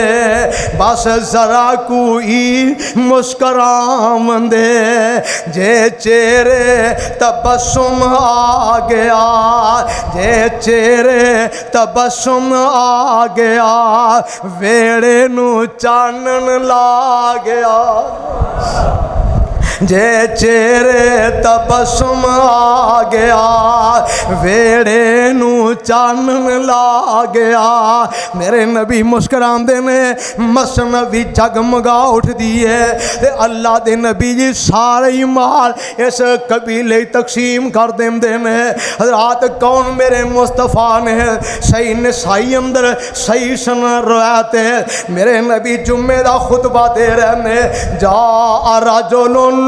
बस जरा कोई मुस्कुरावंदे जे चेहरे तबस्सुम आ गया जे चेहरे तबस्सुम आ गया वेड़े नू चानन ला गया जे चेहरे तबस्सुम आ गया वेड़े नू चानन ला गया मेरे नबी मुस्कुरांदे ने मसनवी जगमगा उठदी है ते अल्लाह दे नबी जी सारे ही माल इस कबीले तकसीम कर देंदे ने हज़रात कौन मेरे मुस्तफा ने सही नसाई अंदर सही सन रवायत है मेरे नबी जुम्मे दा खुतबा दे रहे ने जा रजुलन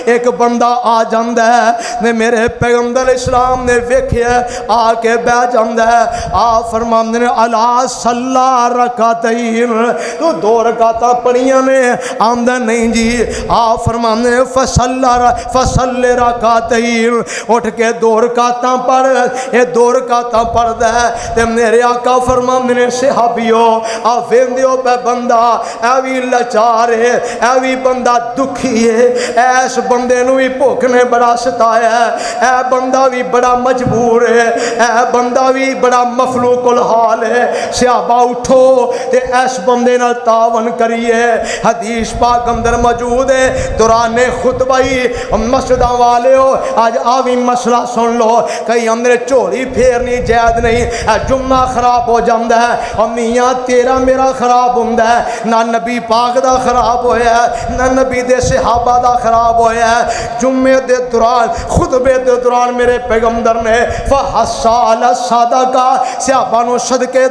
एक बंदा आ जाता है मेरे पैगंबर इस्लाम ने वेख्या आके बह जाता है आ फरमांदे ने अला सल्ला रकातैन तू दो रकातां पढ़ियां ने आंदा नहीं जी आ फरमांदे ने फसल रकातैन उठ के दो रकातां पढ़ ये दो रकातां पढ़दा है ते मेरे आका फरमांदे ने सहाबियो आ वेंदियो पे बंदा ऐ भी लाचार है ऐ भी बंदा दुखी है ऐस बंदे नूं भी भुख ने बड़ा सताया, ऐ बंदा भी बड़ा मजबूर है, ऐ बंदा भी बड़ा मफलूकुल हाल है। सहाबा उठो ते ऐस बंदे नाल तावन करिए। हदीस पाक अंदर मौजूद है, दौराने खुतबा ही मस्जिदा वाले हो आज आ भी मसला सुन लो। कई अंदर झोली फेरनी जायद नहीं, जुम्मा खराब हो जाता है, और मियाँ तेरा मेरा खराब होंदा है, ना नबी पाक दा खराब होया, ना नबी दे सहाबा दा खराब होया। जुम्मे दे दौरान खुतबे दे दौरान मेरे पैगंबर ने फहसाल सदका सहाबा नूं सदके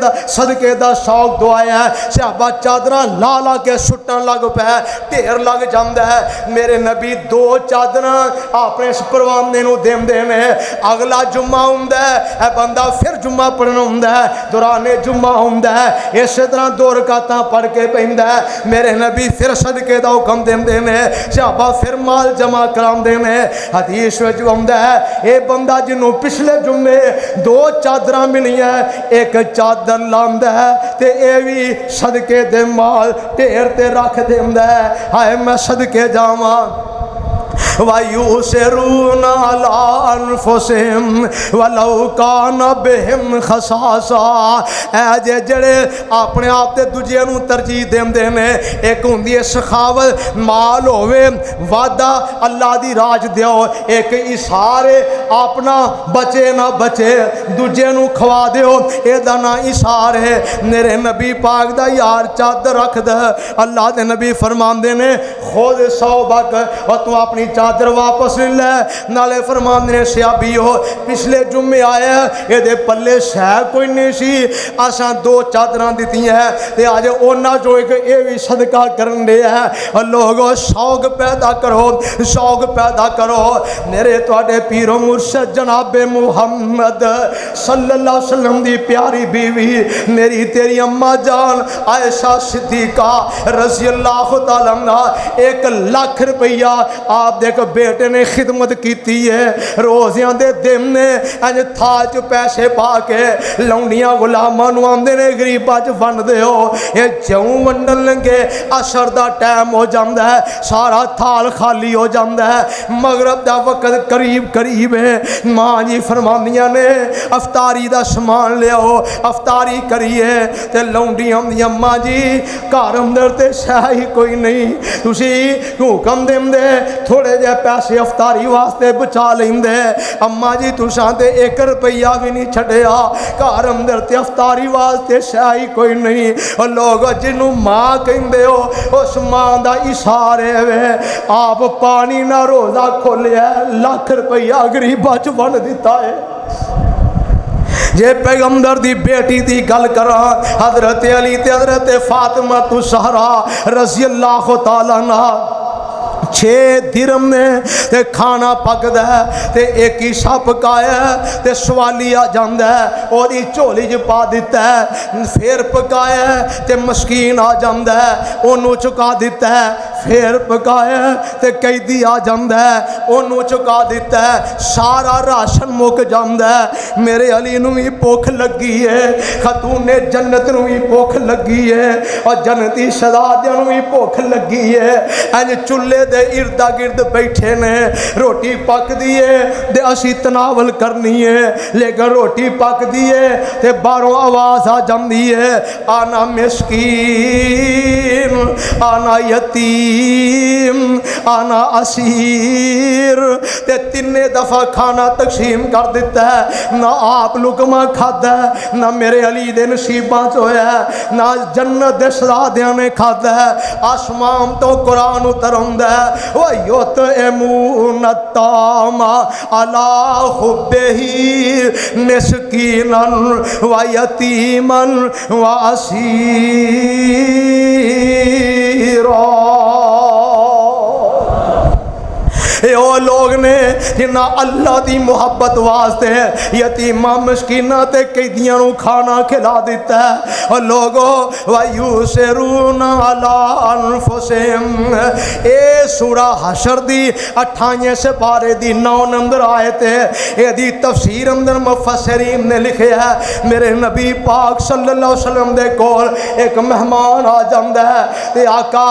दा शौक दुआया। सहाबा चादरां ला ला के सुट्टन लग पै, ढेर लग जाता है। मेरे नबी दो चादरां अपने इस परवाने नूं देंदे ने। अगला जुम्मा हुंदा है, बंदा फिर जुम्मा पढ़ना हुंदा है, दौराने जुम्मा हुंदा है, इस तरह 2 रकातां पढ़ के पैंदा है। मेरे नबी फिर सदके दा हुक्म देंदे ने, सहाबा फिर माल जमा करांदे ने। हदीस विच आउंदा है, ये बंदा जिन्हों पिछले जुम्मे 2 चादरां मिलियां, एक चादर लांदा है ते ये भी सदके दे माल ढेर ते रख देंदा है। हाय मैं सदके जावां। वायुसिरून अला अनफुसिहिम वलौ काना बिहिम खसासा। ऐ जे जड़े अपने आप ते दूजिਆਂ ਨੂੰ तरजीह देंदे ने। एक हुंदी है सखावत, माल होवे वादा अल्लाह दी राज दिओ, एक इशारे अपना बचे ना बचे दूजे नूं खवा दिओ, एदा ना इशार है। मेरे नबी पाक दा यार चादर रख दे, अल्लाह दे नबी फरमांदे ने खुद 100 बक और तू अपनी चादर वापस ले लै। नाले फरमांदे ने सहाबीओ पिछले जुम्मे आया ये पल्ले शह कोई नहीं सी, असां 2 चादरां दित्तियां ते अज उन्हां चों एक ये भी सदका करन दे है। और लोगो शौक पैदा करो, शौक पैदा करो। मेरे तुहाडे पीरो मुर्शद जनाबे मुहम्मद सल्लल्लाहु अलैहि वसल्लम दी प्यारी बीवी मेरी तेरी अम्मा जान आयशा सिद्दीका रज़ी अल्लाह तआला अन्हा 1 लाख रुपया आप दे बेटे ने खिदमत की है। रोज़ियां दे दिन ने अज थाल च पैसे पा के लौंडियां गुलामां नूं आंदे ने गरीबां च वंडदे हो। ये जऊं वंडन लगे असर दा टाइम हो जाता है, सारा थाल खाली हो जाता है, मगरब दा वक्त करीब करीब है। मां जी फरमांदियां ने अफतारी दा समान लियाओ, अफतारी करिए ते लौंडियां दी अम्मा जी घर अंदर ते शह ही कोई नहीं, तुसी हुक्म देंदे थोड़े जे पैसे अफतारी वास्ते बचा लेंदे। अम्मा जी तुसां ते 1 रुपया भी नहीं छड्डिया, घर अंदर ते अफतारी वास्ते शह ही कोई नहीं। और लोग जिन्हों मां कहंदे हो उस मां दा इशारे वे आप पानी ना रोज़ा खोलिया 1 लाख रुपया गरीबां च वंड दिता है। जे पैगंबर दी बेटी दी गल करा हजरत अली ते हजरत फातिमा तु सहरा रज़ी अल्लाह तआला अन्हा 6 दिरम ने ते खाना पकदा ते एक ही सप पकाया ते सवाली आ जांदा ओदी झोली च पा दिता, फिर पकाया ते मस्कीन आ जांदा ओनू चुका दिता, फिर पकाया ते कैदी आ जांदा ओनू चुका दिता, सारा राशन मुक जांदा। मेरे अली नूं भी भुख लगी है, खतूने जन्नत नूं भी भुख लगी है, और जन्नती शहजादियां नूं भी भुख लगी है। इंज चुल्हे दे इर्दा गिर्द बैठे ने, रोटी पकदी है ते असी तनावल करनी है, लेकिन रोटी पकदी है ते बाहरों आवाज़ आ जाती है आना मिस्कीन, आना यतीम, आना असीर, ते 3 दफा खाना तकसीम कर दिता है। ना आप लुकमा खादा, ना मेरे अली दे नसीबां च होया, ना जन्नत दे शहजादियां ने खादा। आसमान तो कुरान उतर आउंदा वयुत एमूनतामा अला हुब्बिही मिस्कीनन व यतीमन व असीरा। ये वो लोग ने जिन्ना अल्लाह की मुहब्बत वास्ते यतीमा मस्कीना ते कैदियां नूं खाना खिला दिता है। और लोगो वयूसिरून अला अनफुसिहिम, ए सूरा हशर दी 28 सिपारे दी 9 नंबर आयत है। एदी तफसीर अंदर मुफस्सिरीन ने लिखा है मेरे नबी पाक सल्लल्लाहु अलैहि वसल्लम दे कोल एक मेहमान आ जाता है ते आका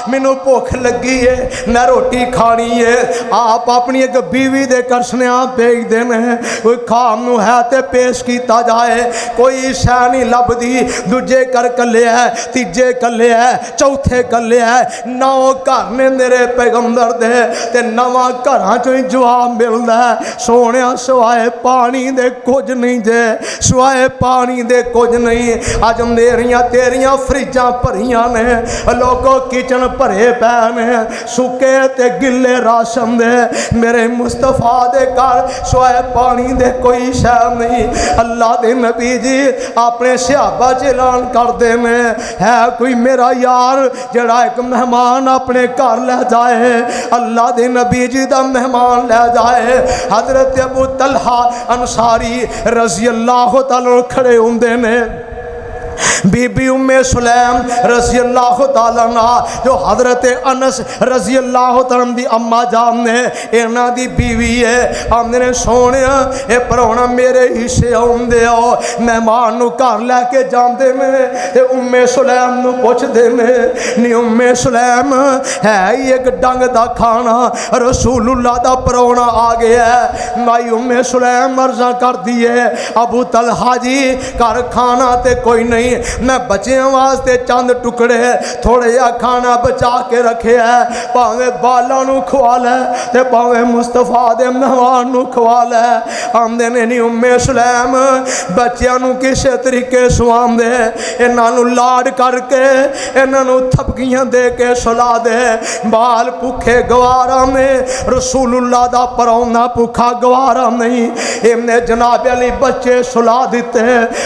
मैनू भुख लगी है, मैं रोटी खानी है। आप अपनी एक बीवी दे करसनिया भेजते हैं कोई खाम नू है ते पेश किया जाए, कोई शह नहीं लभदी। दूजे कर कले है, तीजे कले है, चौथे कले है, 9 घर ने मेरे पैगंबर दे ते 9 घरां चों ही जवाब मिलता है सोने सवाए पानी दे कुछ नहीं जे, सवाए पानी दे कुछ नहीं। अज मेरिया तेरिया फ्रिजां भरियां ने, लोगों किचन भरे पै ने सुके ते गिले राशन दे। मेरे मुस्तफा दे घर सवाए पानी दे कोई शह नहीं। अल्लाह दे नबी जी अपने सहाबा च ऐलान करते हैं है कोई मेरा यार जड़ा एक मेहमान अपने घर ले जाए, अल्लाह दे नबी जी दा मेहमान ले जाए। हजरत अबू तलहा अंसारी रजी अल्लाह तआला खड़े होंदे ने, बीबी उम्मे सुलैम रजी अल्लाह तआला अन्हा जो हजरत अनस रजी अल्लाह तआला दी अम्मा जान ने इन्हां दी बीवी है। आंदे ने सोने ये परौना मेरे हिस्से आउंदे आओ, मेहमान नू घर लैके जाते ने ते उम्मे सुलैम नू पुछदे ने नी उम्मे सुलैम है ही एक डंग दा खाना, रसूलुल्लाह दा परौना आ गया है। माई उम्मे सुलैम अर्जा कर दी है अबू तलहा जी घर खाना ते कोई नहीं, मैं बच्चों वास्ते चंद टुकड़े थोड़े जा खाना बचा के रखे है, भावे बालों नू खवा लै ते भावे मुस्तफा दे मेहमान नू खवा लै। आंदे ने नी उम्मे सुलैम बच्चों नू किसे तरीके सुआंदे, इन्हां नू लाड करके इन्हां नू थपकियां दे के सुला दे। बाल भुखे गवारा में रसूलुल्लाह दा परौना भुखा गवारा नहीं। इन्हें जनाब अली बच्चे सुला दिते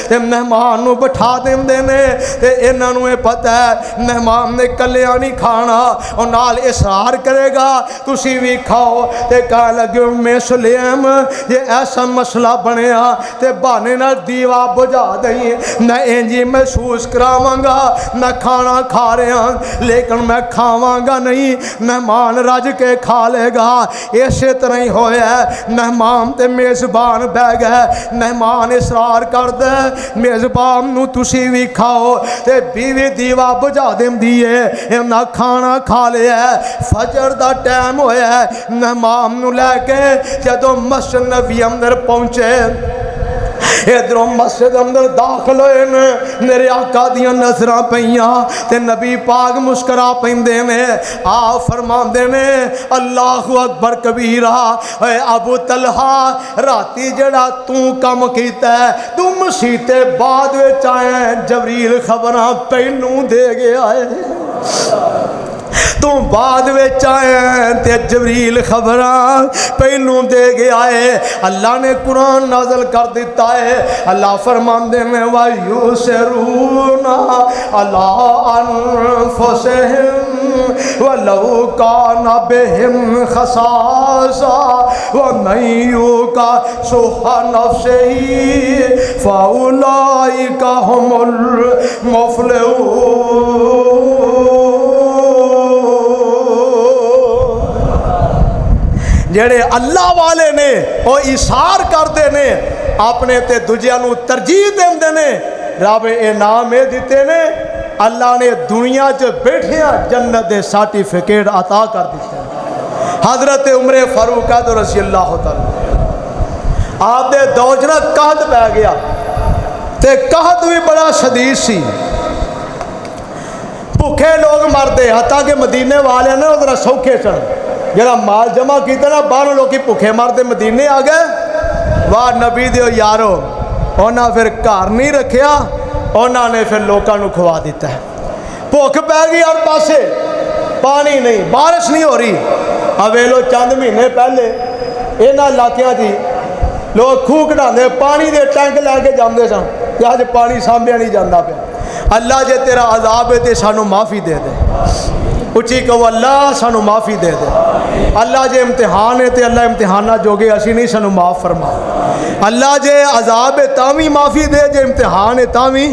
ते मेहमान नू बिठा देंदे ने ते इन्हां नू पता है मेहमान ने कलिया नहीं खाना और नाल इसरार करेगा तुसी भी खाओ। ते कह लगे मैं सुलेम ये ऐसा मसला बनया ते बहाने नाल दीवा बुझा दई, मैं इंजी महसूस करावांगा मैं खाना खा रहा लेकिन मैं खावांगा नहीं, मेहमान रज के खा लेगा। इसे तरह ही होया मेहमान ते मेज़बान बह गए, मेहमान इसरार कर दे मेज़बान नू तुसी भी खाओ ते बीवी दीवा बुझा देंदी है, इन्हां खाना खा लिया। फजर दा टाइम होया मेहमान नू लैके जदों मस्जिद नबी अंदर पहुंचे, इधरों मस्जिद अंदर दाखिल होए ने मेरे आका दियां नजरां पईयां ते नबी पाक मुस्करा पैंदे ने। आ फरमांदे ने अल्लाहु अकबर कबीरा, अबू तलहा राती जड़ा तू कम कीता तू मसीते बाद विच आया जबरील खबरां तैनू दे गया है, तू बाद विच आया ते जबरील खबरां पहलू दे गया है। अल्लाह ने कुरान नाज़िल कर दिता है, अल्लाह फरमांदे ने वयूसिरून अला अनफुसिहिम वलौ काना बिहिम खसासा वमन युका शुहा नफ्सिही फउलाइका हुमुल मुफलिहून। जेड़े अल्लाह वाले ने वो इशार करते ने अपने ते दूजियां नू तरजीह देंदे ने, रब इनाम ये दिते ने अल्लाह ने दुनिया च बैठिया जन्नत दे सर्टिफिकेट अता कर दिते। हजरत उमरे फारूक तो रज़ी अल्लाह तआला आप दे दौर च ना कहत पै गया ते कहत भी बड़ा शदीद सी, भुखे लोग मरते हता कि मदीने वाले ने उधर सौखे सन, जरा माल जमा किया ना बाहरों लोग भुखे मरते मदीने आ गए। वाह नबी दे यारो, उन्हें फिर घर नहीं रखा, उन्होंने फिर लोगों खवा दिता है। भुख पै गई हर पासे, पानी नहीं, बारिश नहीं हो रही। अवेलो चंद महीने पहले इन्होंने इलाकों की लोग खूह कढ़ाते पानी के टैंक लैके जाते सन, अज पानी सांभ्या नहीं जाता पाया। अल्लाह जे तेरा अजाब है तो सानू माफ़ी दे दे। उची कहो अल्लाह सानू माफ़ी दे दे। अल्लाह जे इम्तिहान है तो अल्लाह इम्तिहाना जोगे असी नहीं, सानू माफ़ फरमा। अल्लाह जे अजाब है तावी माफ़ी दे, जे इम्तिहान है तावी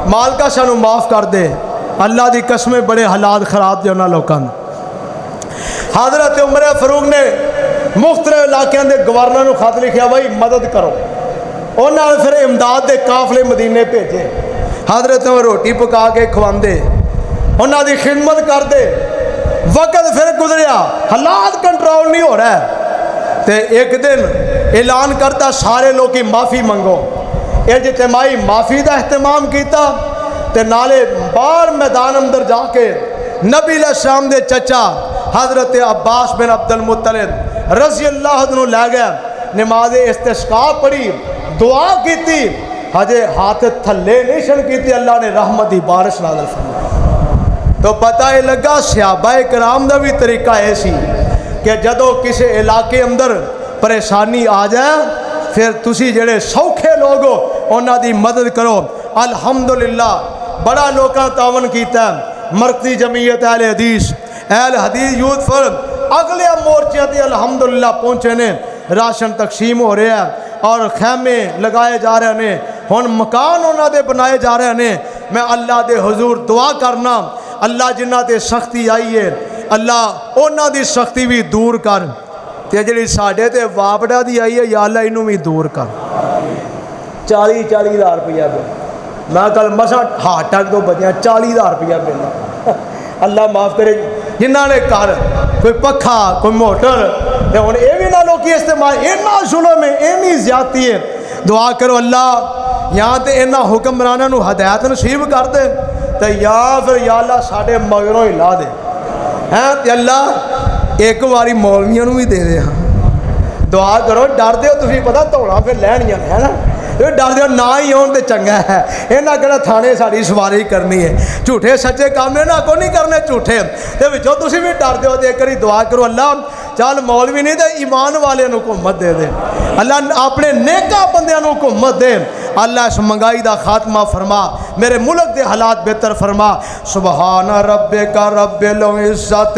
मालका सानू माफ़ कर दे। अल्लाह की कसमें बड़े हालात खराब थे उन्होंने लोगों ने। हज़रत उमर फारूक ने मुख्तलिफ इलाकों के गवर्नर को खत लिखा भाई मदद करो। उन्होंने फिर इमदाद के काफले मदीने भेजे। हज़रत उमर रोटी पका के खवाते, उन्होंने खिदमत करते। वक्त फिर गुजरिया, हालात कंट्रोल नहीं हो रहा है तो एक दिन ऐलान करता सारे लोग माफ़ी मंगो। इज्तिमाई माफ़ी का अहतमाम किया ते नाले बाहर मैदान अंदर जाके नबी अलैहिस्सलाम दे चचा हज़रत अब्बास बिन अब्दुल मुत्तलिब रज़ी अल्लाह अन्हु लै गया। नमाज इस्तिस्का पढ़ी, दुआ की, हजे हाथ थले नहीं शन की, अल्लाह ने रहमत की बारिश नाज़िल फरमाई। तो पता ही लगा सहाबाए कराम का भी तरीका यह सी कि जदों किसी इलाके अंदर परेशानी आ जाए फिर तुसी जेड़े सौखे लोग हो उन्हां दी मदद करो। अल्हम्दुलिल्लाह बड़ा लोगों तावन किया। मरकज़ी जमीयत अहल हदीस यूथ फर्म अगले मोर्चे से अल्हम्दुलिल्लाह पहुँचे ने। राशन तकसीम हो रहा है और खैमे लगाए जा रहे हैं, हुण मकान उन्होंने बनाए जा रहे हैं। मैं अल्लाह दे हुजूर दुआ करना, अल्लाह जिन्हां ते सख्ती आई है अल्लाह उन्हां दी सख्ती भी दूर कर, ते जिहड़ी साडे ते वापड़ा दी आई है या अल्लाह इनू भी दूर कर। 40-40 हज़ार रुपया बिल, मैं कल मसा हार्ट अटैक तो बचिया। 40 हज़ार रुपया बिल, अल्लाह माफ़ करे जिन्होंने घर कोई पखा कोई मोटर ते हुण ये भी ना लोग इस्तेमाल इन्ना जुल्म है, इन्नी ज्यादती है। दुआ करो अल्लाह या तो इन्होंने हुक्मराना नूं हदायत नसीब कर दे तो या फिर या अल्लाह साढ़े मगरों ही ला दे हैं तो अल्लाह एक बारी मौलवियों भी दे दे। हाँ दुआ करो, डरते हो तुसीं पता धौड़ा फिर लैनियां है ना, डरते हो ना ही आउण तो चंगा है। इन्हें कहना थाने साड़ी सवारी करनी है, झूठे सच्चे काम इन्होंने को नहीं करने झूठे तो विचों तुसीं भी डरते हो। तो एक बारी दुआ करो अल्लाह चल मौलवी नहीं तो ईमान वाले हुकूमत दे दे, अल्लाह अपने नेका बंदियां हुकूमत दे। अल्लाह इस महंगाई का खात्मा फरमा, मेरे मुल्क के हालात बेहतर फरमा। सुबहान रब्बिका रब्बिल इज्जत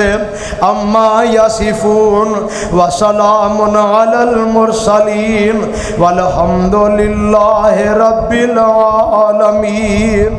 अम्मा यसिफून व सलामुन अलल मुरसलीन वल्हम्दुलिल्लाहि रब्बिल आलमीन।